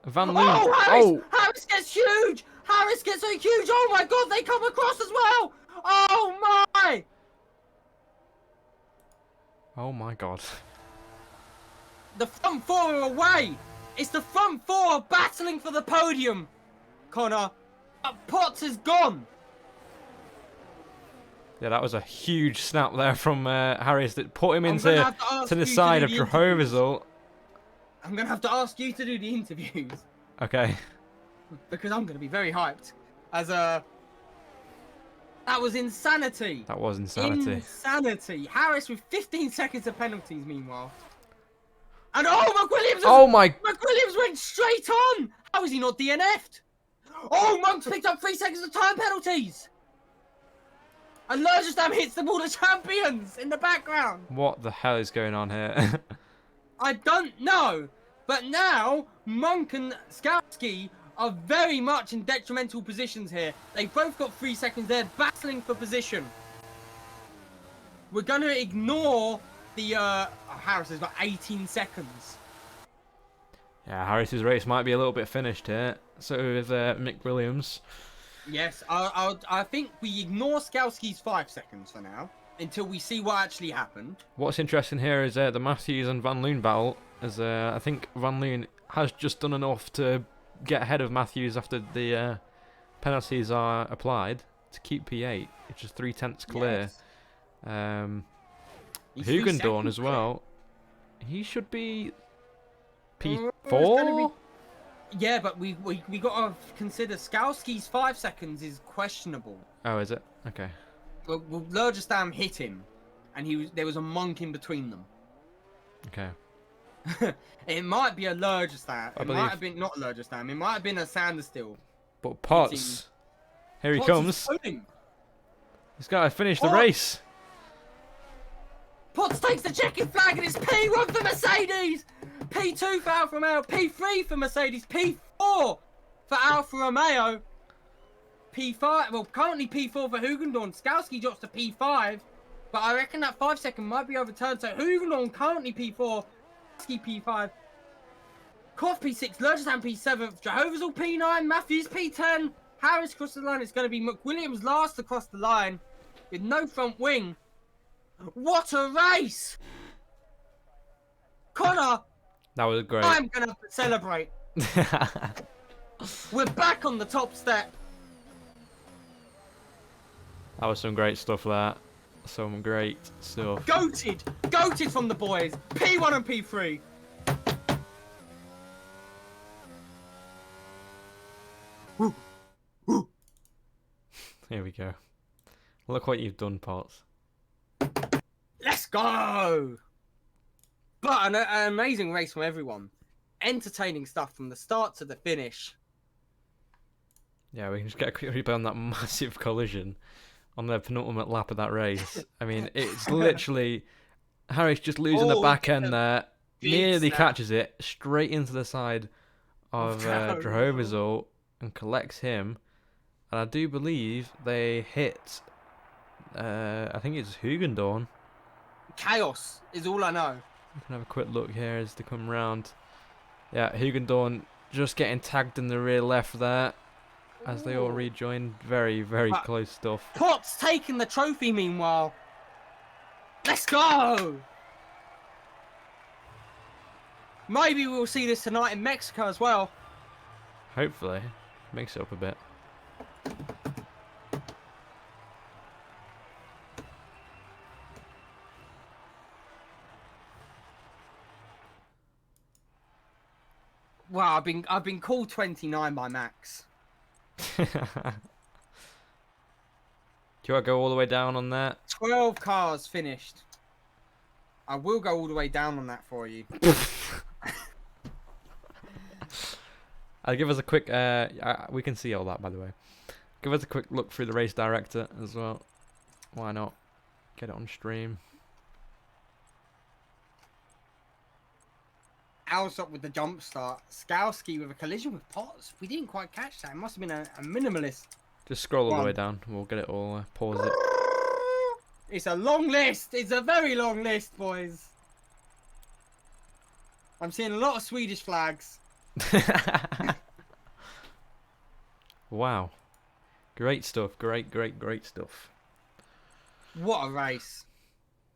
Van Loon. Oh, Harris gets huge! Harris gets so huge! Oh my god, they come across as well! Oh my! Oh my god. The front 4 are away! It's the front 4 battling for the podium, Connor. Potts is gone. Yeah, that was a huge snap there from Harris that put him into to the side of Jehovah's. I'm going to have to ask you to do the interviews. Okay. Because I'm going to be very hyped. As that was insanity. That was insanity. Insanity. Harris with 15 seconds of penalties, meanwhile. And McWilliams! McWilliams went straight on! How is he not DNF'd? Oh, Monk's picked up 3 seconds of time penalties! And Logistam hits them all the champions in the background! What the hell is going on here? I don't know! But now, Monk and Skalski are very much in detrimental positions here. They've both got 3 seconds. They're battling for position. We're going to ignore the... Harris has got 18 seconds. Yeah, Harris's race might be a little bit finished here. So with Mick Williams. Yes, I think we ignore Skalski's 5 seconds for now, until we see what actually happened. What's interesting here is the Matthews and Van Loon battle, as I think Van Loon has just done enough to get ahead of Matthews after the penalties are applied to keep P8, which is 3/10 clear. Yes. Hugendorn as well. He should be P4. Yeah, but we got to consider Skalski's 5 seconds is questionable. Oh, is it? Okay. Well, Logistam hit him, and there was a monk in between them. Okay. It might be a Lurgistan. I It believe- might have been not Lurgistan. It might have been a Sanderstill. But Potts, here he Potts is comes. pulling. He's got to finish the Potts. race. Potts takes the checkered flag and it's P1 for Mercedes. P2 for Alfa Romeo. P3 for Mercedes. P4 for Alfa Romeo. P5. Well, currently P4 for Hugendorn. Skowski drops to P5. But I reckon that 5 second might be overturned. So Hugendorn currently P4. Skowski P5. Koff P6. Lurgistan P7. Jehovah's all P9. Matthews P10. Harris across the line. It's going to be McWilliams last across the line. With no front wing. What a race! Connor, That was great. I'm gonna celebrate. We're back on the top step. That was some great stuff, that. Some great stuff. Goated from the boys. P1 and P3. Woo. Woo. Here we go. Look what you've done, Potts. Let's go! But an amazing race from everyone. Entertaining stuff from the start to the finish. Yeah, we can just get a quick replay on that massive collision on the penultimate lap of that race. I mean, it's literally Harris just losing the back end there. Nearly catches it straight into the side of Drohovizol and collects him. And I do believe they hit, I think it's Hugendorn. Chaos is all I know. We can have a quick look here as they come round. Yeah, Hugendorn just getting tagged in the rear left there as they all rejoin. Very, very close stuff. Potts taking the trophy meanwhile. Let's go! Maybe we'll see this tonight in Mexico as well. Hopefully. Mix it up a bit. Wow, I've been called 29 by Max. Do you want to go all the way down on that? 12 cars finished. I will go all the way down on that for you. I'll give us a quick... we can see all that, by the way. Give us a quick look through the race director as well. Why not? Get it on stream. Alsop with the jump start. Skowski with a collision with Potts. We didn't quite catch that. It must have been a minimalist. Just scroll all the way down. We'll get it all. Pause it. It's a long list. It's a very long list, boys. I'm seeing a lot of Swedish flags. Wow. Great stuff. Great stuff. What a race.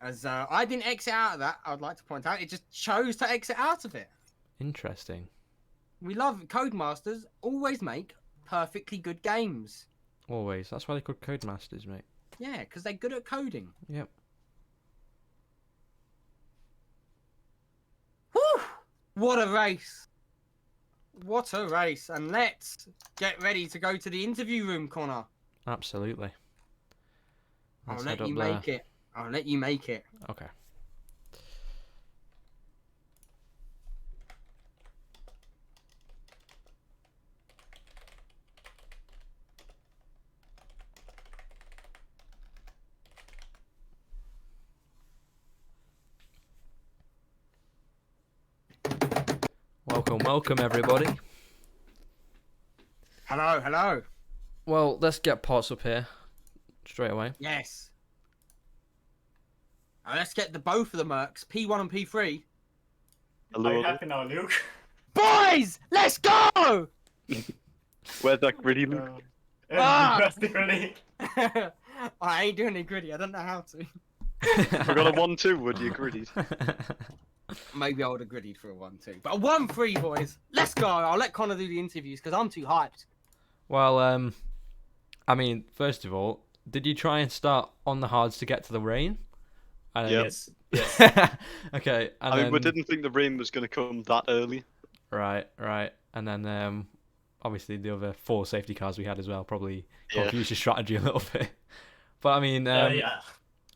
As I didn't exit out of that, I would like to point out. It just chose to exit out of it. Interesting. We love Codemasters. Always make perfectly good games. Always. That's why they're called Codemasters, mate. Yeah, because they're good at coding. Yep. Whew! What a race. What a race. And let's get ready to go to the interview room, Connor. Absolutely. I'll let you make it. I'll let you make it. Okay. Welcome everybody. Hello. Well, let's get Potts up here straight away. Yes. Now let's get both of the Mercs, P1 and P3. Hello. Are you happy now, Luke? Boys, let's go! Where's that gritty Luke? Really? I ain't doing it gritty. I don't know how to. If I got a 1-2, would you gritty? Maybe I would have grittied for a 1-2. But a 1-3, boys. Let's go. I'll let Connor do the interviews because I'm too hyped. Well, I mean, first of all, did you try and start on the hards to get to the rain? Yes. Okay. And I then... we didn't think the rain was going to come that early. Right. And then, obviously, the other 4 safety cars we had as well probably confused your strategy a little bit. But I mean,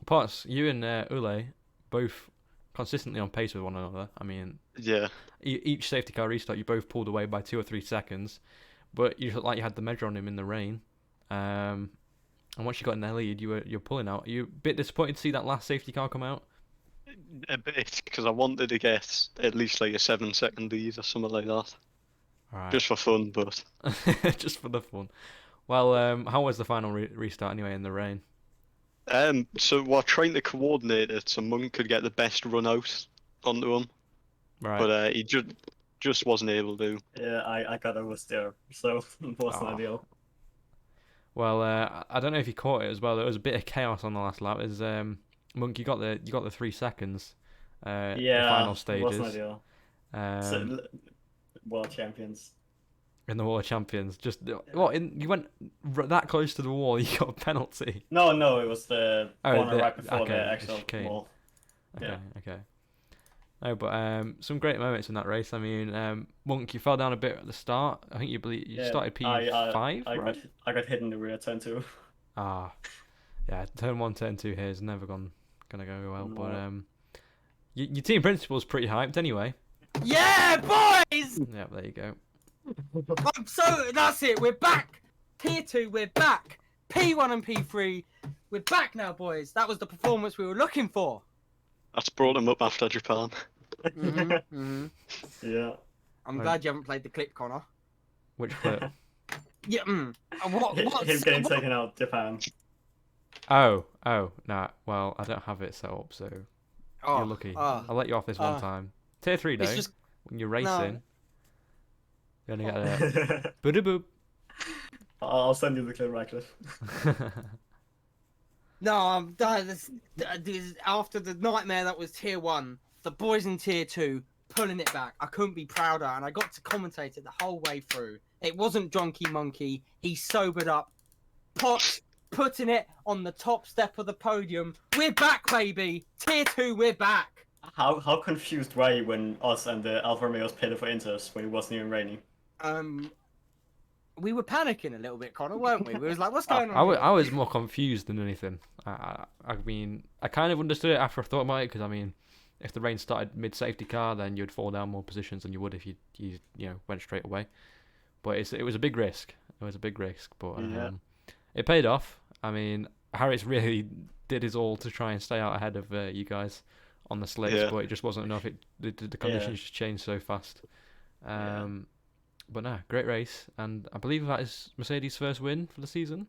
Potts, you and Ule both consistently on pace with one another. I mean, Yeah. each safety car restart, you both pulled away by 2 or 3 seconds, but you looked like you had the measure on him in the rain. And once you got in their lead, you're pulling out. Are you a bit disappointed to see that last safety car come out? A bit, because I wanted to get at least like a 7-second lead or something like that. All right. Just for fun, but Just for the fun. Well, how was the final restart anyway in the rain? so we're trying to coordinate it so Monk could get the best run out onto him, Right. but he just wasn't able to. Yeah, I got oversteer, so it wasn't Oh. ideal. Well, I don't know if you caught it as well. There was a bit of chaos on the last lap. As Monk, you got the 3 seconds. The final It stages. wasn't ideal. Um, World champions. in the World Champions. Just what? You went that close to the wall. You got a penalty. No, it was the corner right before okay, the actual chicane. wall. Okay, Yeah. okay. No, but some great moments in that race. I mean, Monk, you fell down a bit at the start. I think you Yeah, started P5, I right? got hit in the rear turn 2. Ah, yeah. Turn 1, turn 2 here is never gonna go well. No. But your team principal's pretty hyped anyway. Yeah, boys! Yeah, there you go. That's it. We're back. Tier 2, we're back. P1 and P3, we're back now, boys. That was the performance we were looking for. That's brought him up after Japan. Yeah. I'm Right. glad you haven't played the clip, Connor. Which clip? Yeah. And what? Him getting taken out Japan. Oh, nah. Well, I don't have it set up, so Oh, you're lucky. oh. I'll let you off this one time. Tier 3 though. It's just When you're racing, you're gonna get a I'll boop. send you the clip, Radcliffe. no. I'm done. This after the nightmare that was Tier 1. The boys in Tier 2 pulling it back. I couldn't be prouder, and I got to commentate it the whole way through. It wasn't Jonky Monkey. He sobered up. Potts putting it on the top step of the podium. We're back, baby. Tier 2, we're back. How confused were you when us and the Alfa Romeos pitted for Inters when it wasn't even raining? We were panicking a little bit, Connor, weren't we? We was like, what's going on? I was more confused than anything. I mean, I kind of understood it after I thought about it, because I mean, if the rain started mid-safety car, then you'd fall down more positions than you would if you went straight away. But it was a big risk. It was a big risk, but Yeah. it paid off. I mean, Harris really did his all to try and stay out ahead of you guys on the slicks, Yeah. but it just wasn't enough. The conditions just changed so fast. But no, great race, and I believe that is Mercedes' first win for the season.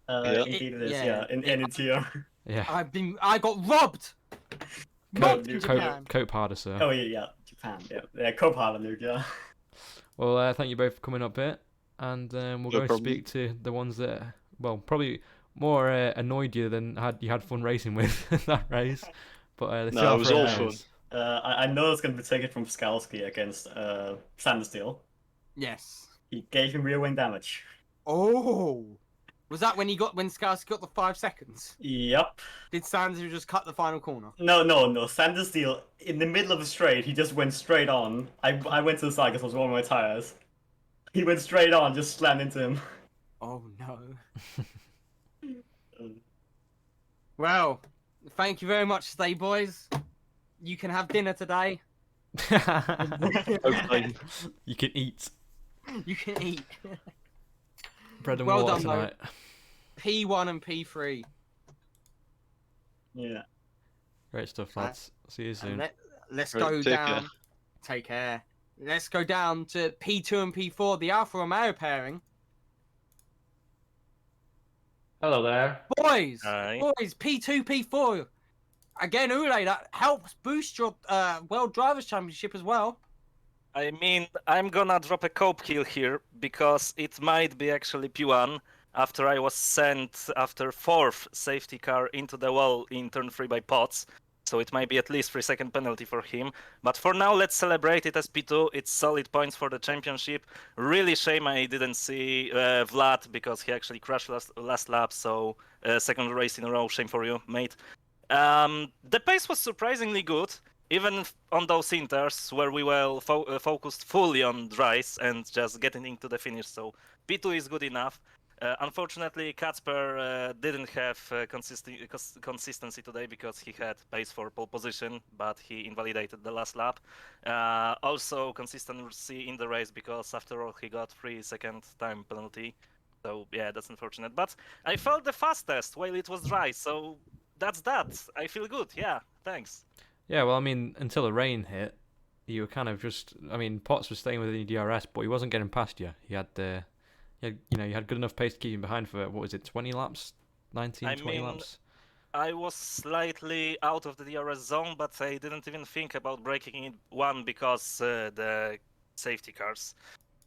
Yeah. Indeed it is, Yeah. yeah. In any tier. Yeah, I got robbed. Robbed in Japan. cope harder, sir. Oh yeah, Japan, yeah. Yeah, co-pilot Luke, yeah. Well, thank you both for coming up here, and we'll No go problem. speak to the ones that, well, probably more annoyed you than you had fun racing with that race. But the No, it was all fun. I know it's gonna be taken from Skalski against Sandersteel. Yes. He gave him rear wing damage. Oh. Was that when Skarsgård got the 5 seconds? Yep. Did Sanders just cut the final corner? No. Sandersteel, in the middle of the straight, he just went straight on. I went to the side because I was warming my tires. He went straight on, just slammed into him. Oh no. Well, thank you very much, Stay Boys. You can have dinner today. Okay. You can eat You can eat. bread and Well water done, though. tonight. P1 and P3. Yeah. Great stuff, lads. See you soon. And let's Right, go take down. care. Take care. Let's go down to P2 and P4, the Alfa Romeo pairing. Hello there. Boys, Hi. boys, P2, P4. Again, Ule, that helps boost your World Drivers' Championship as well. I mean, I'm gonna drop a cope kill here because it might be actually P1 after I was sent after 4th safety car into the wall in turn 3 by Potts. So it might be at least 3-second penalty for him. But for now, let's celebrate it as P2. It's solid points for the championship. Really shame I didn't see Vlad because he actually crashed last lap. So second race in a row. Shame for you, mate. The pace was surprisingly good, even on those inters where we were focused fully on dries and just getting into the finish. So P2 is good enough. Unfortunately, Kacper didn't have consistency today because he had pace for pole position, but he invalidated the last lap. Also, consistency in the race because after all, he got 3-second time penalty. So yeah, that's unfortunate. But I felt the fastest while it was dry, so that's that. I feel good. Yeah, thanks. Yeah, well, I mean, until the rain hit, you were kind of just. I mean, Potts was staying within your DRS, but he wasn't getting past you. You had good enough pace to keep him behind for what was it, 20 laps, 19, I 20 mean, laps. I was slightly out of the DRS zone, but I didn't even think about breaking it one because the safety cars,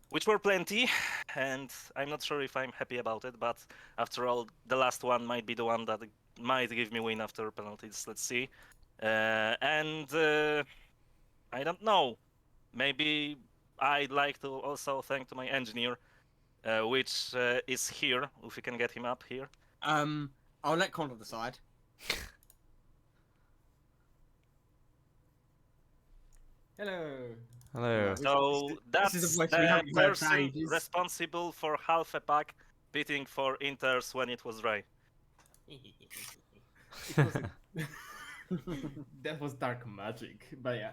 which were plenty, and I'm not sure if I'm happy about it. But after all, the last one might be the one that might give me win after penalties. Let's see. And I don't know. Maybe I'd like to also thank to my engineer, which is here. If we can get him up here. I'll let Connor decide. Hello. Hello. So this is that's the voice we the haven't heard for person ages. responsible for half a pack beating for Inters when it was dry. That was dark magic, but yeah.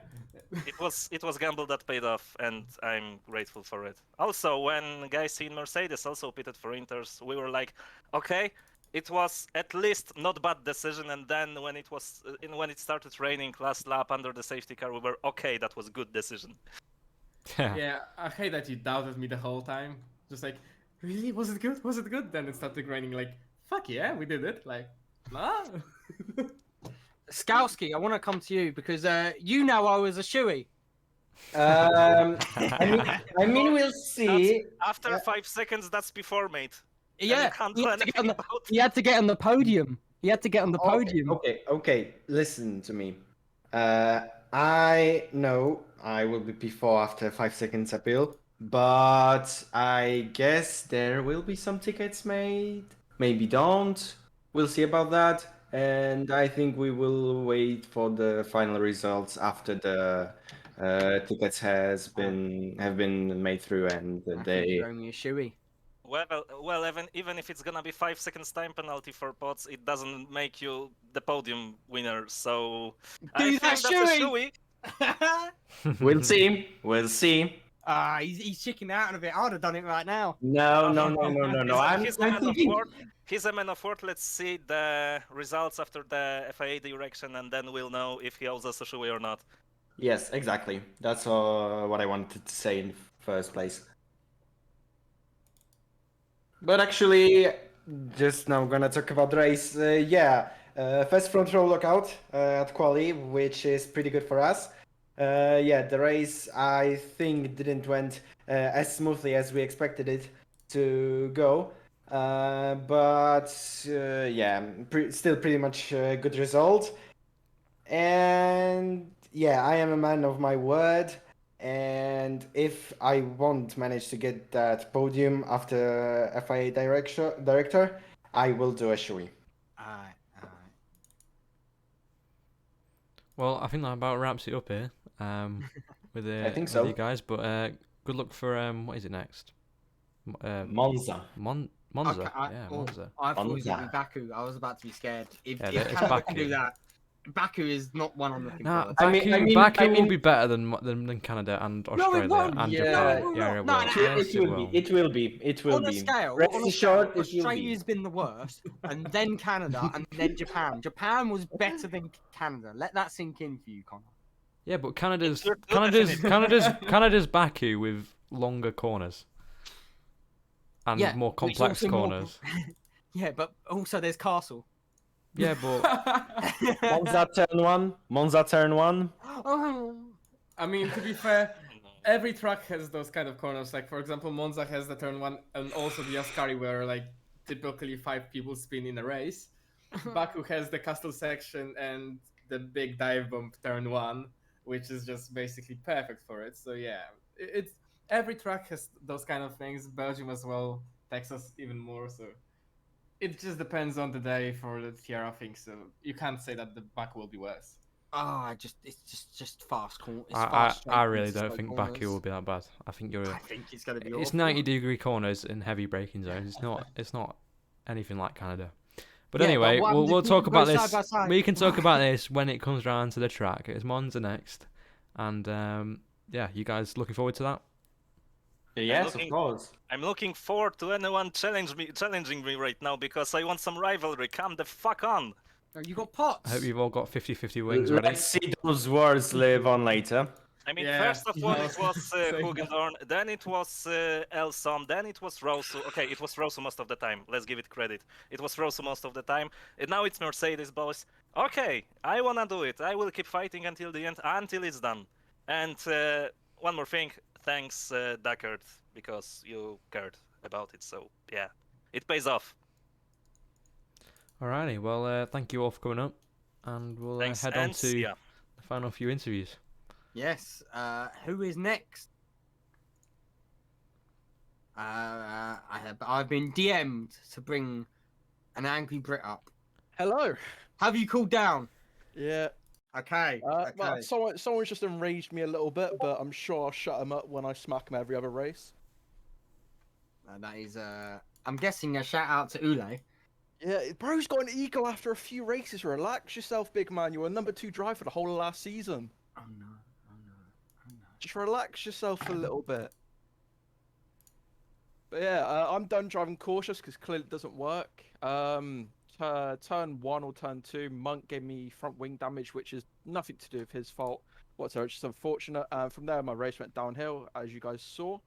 It was gamble that paid off, and I'm grateful for it. Also, when guys in Mercedes also pitted for Inters, we were like, okay, it was at least not bad decision. And then when it started raining last lap under the safety car, we were okay. That was good decision. Yeah, I hate that you doubted me the whole time. Just like, really? Was it good? Was it good? Then it started raining like, fuck yeah, we did it. Like, nah. Skowski, I want to come to you because you know I was a shoey. I mean, we'll see. After 5 seconds, that's before, mate. And Yeah, you can't do anything about it. he had to get on the podium. He had to get on the podium. Okay. Listen to me. I know I will be before after 5 seconds appeal, but I guess there will be some tickets made. Maybe don't. We'll see about that. And I think we will wait for the final results after the tickets have been made through and I think they. you owe me a shoey. Well, even if it's gonna be 5 seconds time penalty for pots, it doesn't make you the podium winner. So I think that that's a shoey! shoey. We'll see. We'll see. He's chicking out of it. I would have done it right now. No. He's a I'm man of thinking. worth. He's a man of worth. Let's see the results after the FIA direction, and then we'll know if he owes us a shoey or not. Yes, exactly. That's what I wanted to say in the first place. But actually, just now gonna talk about the race. First front row lockout at quali, which is pretty good for us. The race I think didn't went as smoothly as we expected it to go. Still pretty much a good result. And yeah, I am a man of my word. And if I won't manage to get that podium after FIA director, I will do a shoey. Alright. Well, I think that about wraps it up here. With think with so. you guys, but good luck for what is it next? Monza. Monza. Monza. I thought it was going to Monza. be Baku. I was about to be scared. If Yeah, Canada it's can Baku. do that, Baku is not one I'm looking Nah, for. Baku will be better than Canada and No, it Australia won't. and Yeah. Japan. No, it Yeah, will. it No, will. no, Yes, It will be. On a scale, Rest assured, it will be. Australia's been the worst, and then Canada, and then Japan. Japan was better than Canada. Let that sink in for you, Connor. Yeah, but Canada's It's your definite. Canada's Baku with longer corners and Yeah, more which complex also more- corners. Yeah, but also there's Castle. Yeah, but Monza turn one. Oh. I mean, to be fair, every track has those kind of corners. Like, for example, Monza has the turn one, and also the Ascari, where like typically 5 people spin in a race. Baku has the castle section and the big dive bump turn one, which is just basically perfect for it. So yeah, it's every track has those kind of things. Belgium as well, Texas even more. So it just depends on the day for the Tierra thing. So you can't say that the Baku will be worse. It's just fast corner. It's I fast. straight I really into don't slow think corners. Baku will be that bad. I think you're. I think it's gonna be It's awful. 90-degree corners in heavy braking zones. It's not anything like Canada. But Yeah, anyway, what happens if we'll talk people go about side this. by side? We can talk about this when it comes round to the track. It's Monza next, and yeah, you guys looking forward to that? Yes, of looking- course. I'm looking forward to anyone challenging me right now because I want some rivalry. Come the fuck on. Oh, you got pots. I hope you've all got 50-50 wings ready. Let's see those words live on later. I mean, Yeah, first of all, yeah. it was Same. Hugendorn, then it was Elson, then it was Rosu. Okay, it was Rosu most of the time. Let's give it credit. It was Rosu most of the time. And now it's Mercedes, boys. Okay, I wanna do it. I will keep fighting until the end, until it's done. And one more thing, thanks Deckard, because you cared about it. So yeah, it pays off. Alrighty, well, thank you all for coming up, and we'll Thanks, head on and to yeah. the final few interviews. Yes. Who is next? I've been DM'd to bring an angry Brit up. Hello. Have you cooled down? Yeah. Okay. Okay. Well, someone's just enraged me a little bit, but I'm sure I'll shut him up when I smack him every other race. That is I'm guessing a shout out to Ule. Yeah, bro's got an eagle after a few races. Relax yourself, big man. You were number 2 driver for the whole of last season. Oh no. Oh no. Oh no. Just relax yourself a little bit. But yeah, I'm done driving cautious because clearly it doesn't work. Turn 1 or turn 2, Monk gave me front wing damage, which is nothing to do with his fault whatsoever. It's just unfortunate. From there, my race went downhill, as you guys saw.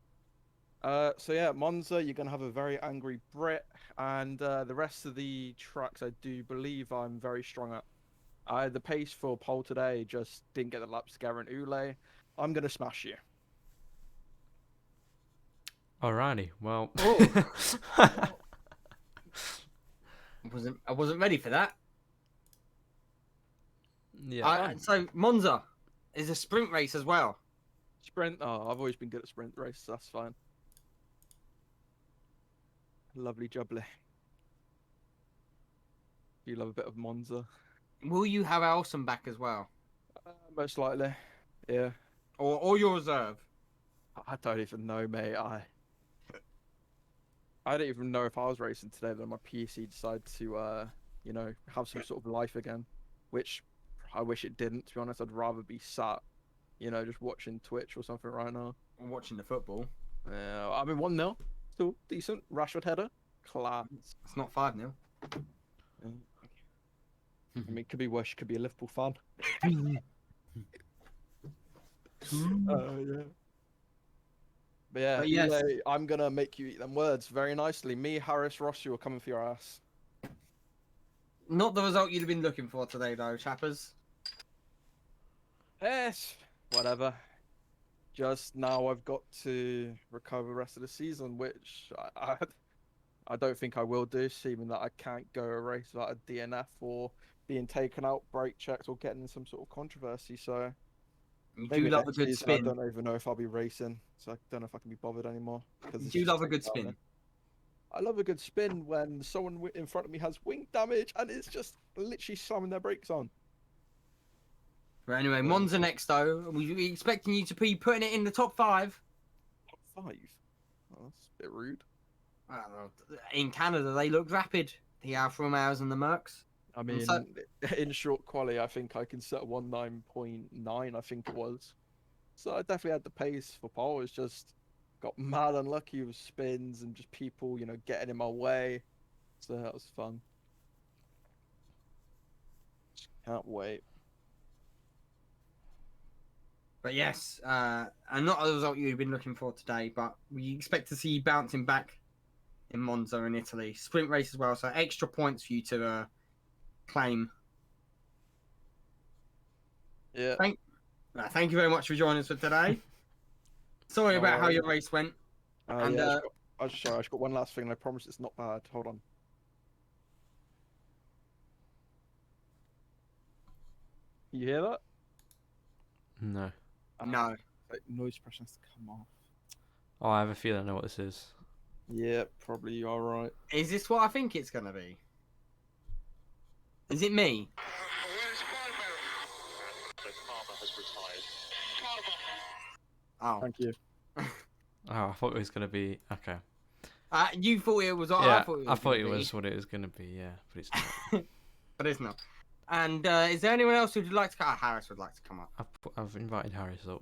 So yeah, Monza, you're going to have a very angry Brit, and the rest of the tracks I do believe I'm very strong at. The pace for pole today just didn't get the laps to Garen Ule. I'm going to smash you. Alrighty, well. I wasn't ready for that. Yeah. So Monza is a sprint race as well. Sprint? Oh, I've always been good at sprint races, that's fine. Lovely jubbly. You love a bit of Monza. Will you have Alson back as well? Most likely, yeah. Or your reserve? I don't even know, mate. I don't even know if I was racing today, then my PC decided to, you know, have some sort of life again, which I wish it didn't. To be honest, I'd rather be sat, you know, just watching Twitch or something right now. Or watching the football? Yeah, I mean 1-0, still decent. Rashford header, class. It's not 5-0. Yeah. I mean, it could be worse. You could be a Liverpool fan. Yeah. But yeah, But yes. Ule, I'm gonna make you eat them words very nicely. Me, Harris, Rossi are coming for your ass. Not the result you'd have been looking for today, though, chappers. Yes, whatever. Just now I've got to recover the rest of the season, which I don't think I will do, seeing that I can't go a race without a DNF or being taken out, brake checked, or getting in some sort of controversy. So You maybe do love a next good season, spin. I don't even know if I'll be racing, so I don't know if I can be bothered anymore. You do love a good spin. I love a good spin when someone in front of me has wing damage and it's just literally slamming their brakes on. But anyway, Monza next, though. We expecting you to be putting it in the top 5. Top 5? Oh, that's a bit rude. In Canada, they look rapid. The Alfa Romeos and the Mercs. I mean, so- in short quali, I think I can set 19.9, I think it was. So I definitely had the pace for pole. It's just got mad unlucky with spins and just people, you know, getting in my way. So that was fun. Just can't wait. But yes, and not the result you've been looking for today, but we expect to see you bouncing back in Monza in Italy. Sprint race as well, so extra points for you to claim. Yeah. Thank you very much for joining us for today. Sorry No about how your worries. race went. And I just got one last thing, and I promise it's not bad. Hold on. You hear that? No. No. Like, noise suppression has to come off. Oh, I have a feeling I know what this is. Yeah, probably you are right. Is this what I think it's going to be? Is it me? Oh. Thank you. Oh, I thought it was gonna be okay. You thought it was. Yeah, I thought it was. what it was gonna be. Yeah, but it's not. But it's not. And is there anyone else who'd like to come? Harris would like to come up. I've invited Harris up.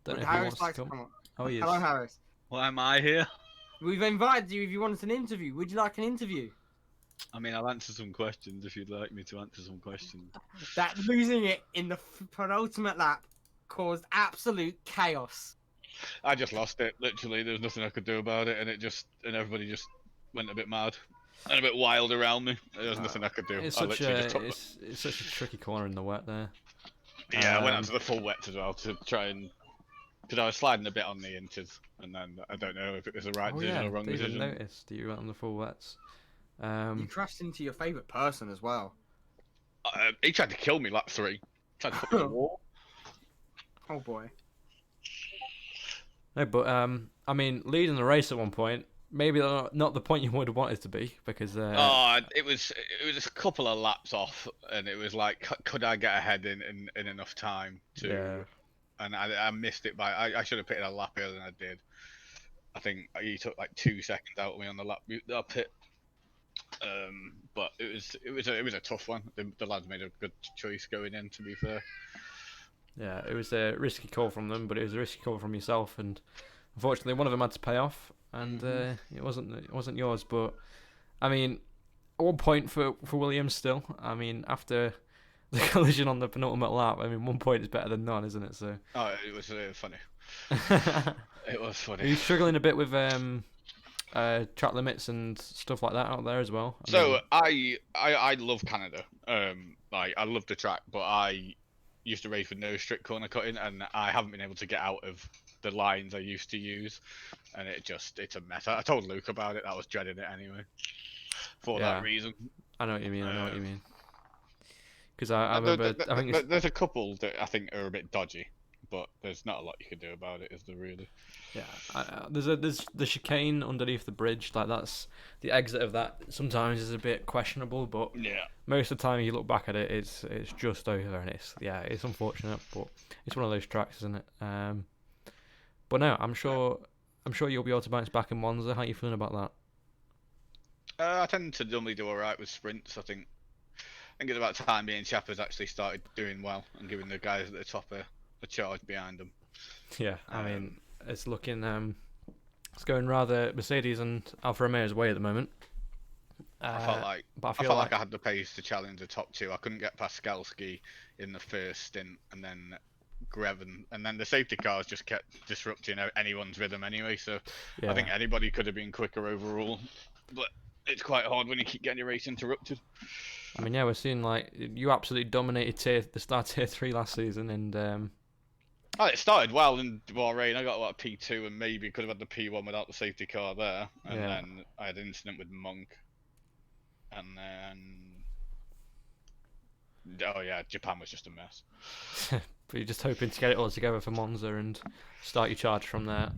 Don't Would know if he Harris wants like to to come. come up? Oh, he is. Hello, Harris. Why am I here? We've invited you if you want an interview. Would you like an interview? I mean, I'll answer some questions if you'd like me to answer some questions. That losing it in the penultimate lap caused absolute chaos. I just lost it. Literally, there was nothing I could do about it, and everybody just went a bit mad and a bit wild around me. There was nothing I could do. It's I such literally a just took it's such a tricky corner in the wet there. Yeah, I went onto the full wet as well to try and because I was sliding a bit on the inches, and then I don't know if it was the right decision or wrong I decision. noticed that you went on the full wets. You crashed into your favourite person as well. He tried to kill me lap 3. Tried to put me in the wall. Oh boy. No, but I mean, leading the race at one point, maybe not the point you would have wanted to be, because it was a couple of laps off, and it was like, could I get ahead in enough time to? Yeah. And I missed it by. I should have pitted a lap earlier than I did. I think he took like 2 seconds out of me on the lap pit. But it was a tough one. The lads made a good choice going in. To be fair. Yeah, it was a risky call from them, but it was a risky call from yourself, and unfortunately, one of them had to pay off, and it wasn't yours. But I mean, 1 point for Williams still. I mean, after the collision on the penultimate lap, I mean, 1 point is better than none, isn't it? So. Oh, it was funny. It was funny. Are you struggling a bit with track limits and stuff like that out there as well? I love Canada. Like I love the track, but I used to race with no strict corner cutting, and I haven't been able to get out of the lines I used to use, and it's a mess. I told Luke about it. I was dreading it anyway, for that reason. I know what you mean. Because I remember, I think there's a couple that I think are a bit dodgy, but there's not a lot you can do about it, is there really? Yeah, there's the chicane underneath the bridge, like that's the exit of that. Sometimes is a bit questionable, but yeah, most of the time you look back at it, it's just over, and it's unfortunate, but it's one of those tracks, isn't it? But no, I'm sure you'll be able to bounce back in Monza. How are you feeling about that? I tend to normally do alright with sprints. I think it's about time me and Chappers actually started doing well and giving the guys at the top a charge behind them. Yeah, I mean, it's looking it's going rather Mercedes and Alfa Romeo's way at the moment. I felt like I had the pace to challenge the top 2. I couldn't get past Skalski in the first stint, and then Greven, and then the safety cars just kept disrupting anyone's rhythm anyway. So I think anybody could have been quicker overall, but it's quite hard when you keep getting your race interrupted. I mean, yeah, we're seeing like you absolutely dominated the start tier 3 last season, and it started well in Bahrain. I got like P2 and maybe could have had the P1 without the safety car there, and then I had an incident with Monk, and then Japan was just a mess. But you're just hoping to get it all together for Monza and start your charge from there.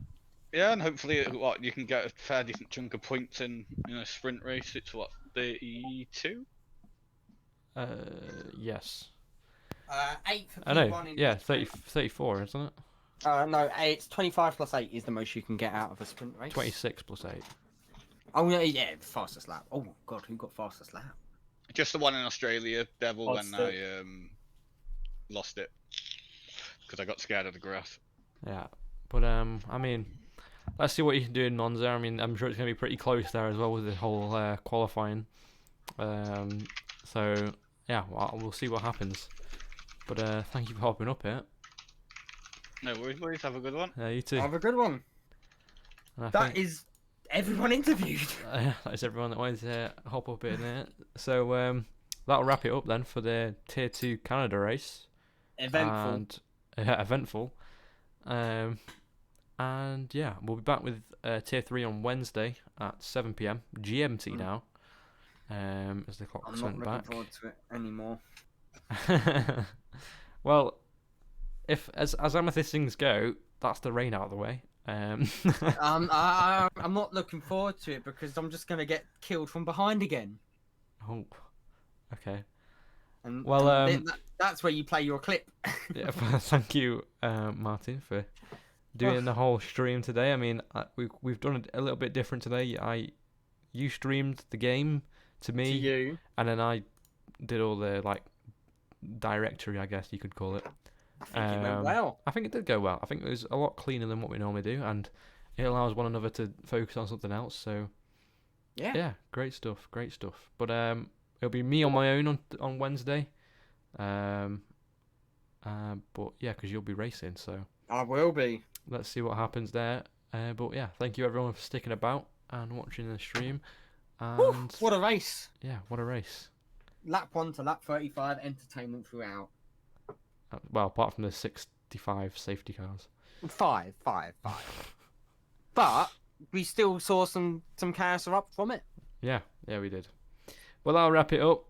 Yeah, and hopefully you can get a fair decent chunk of points in a sprint race. It's 32. Yes. 8 for P1 I know. in Yeah, 34, isn't it? No, it's 25 plus 8 is the most you can get out of a sprint race. 26 plus 8. Oh yeah, fastest lap. Oh god, who got fastest lap? Just the one in Australia, Devil, when I lost it because I got scared of the grass. Yeah, but I mean, let's see what you can do in Monza. I mean, I'm sure it's going to be pretty close there as well with the whole qualifying. So yeah, we'll see what happens. But thank you for hopping up here. No worries, boys. Have a good one. Yeah, you too. Have a good one. That is everyone interviewed. That is everyone that wanted to hop up in there. So that'll wrap it up then for the Tier 2 Canada race. Eventful. Eventful. And yeah, we'll be back with Tier 3 on Wednesday at 7 PM GMT now. As the clock went back. I'm not looking forward to it anymore. Well, if as Amethyst things go, that's the rain out of the way. I'm not looking forward to it because I'm just gonna get killed from behind again. Oh, okay. And well, that's where you play your clip. Yeah, thank you, Martin, for doing the whole stream today. I mean, we've done it a little bit different today. You streamed the game to me, To you. and then I did all the like directory, I guess you could call it. I think it went well. I think it did go well. I think it was a lot cleaner than what we normally do, and it allows one another to focus on something else. So yeah, great stuff. But it'll be me on my own on Wednesday. But yeah, because you'll be racing, so I will be. let's see what happens there. But yeah, thank you everyone for sticking about and watching the stream. And Woo, what a race! yeah, what a race. Lap 1 to lap 35, entertainment throughout. Well, apart from the 65 safety cars. 5. But we still saw some chaos erupt from it. Yeah, we did. Well, I'll wrap it up.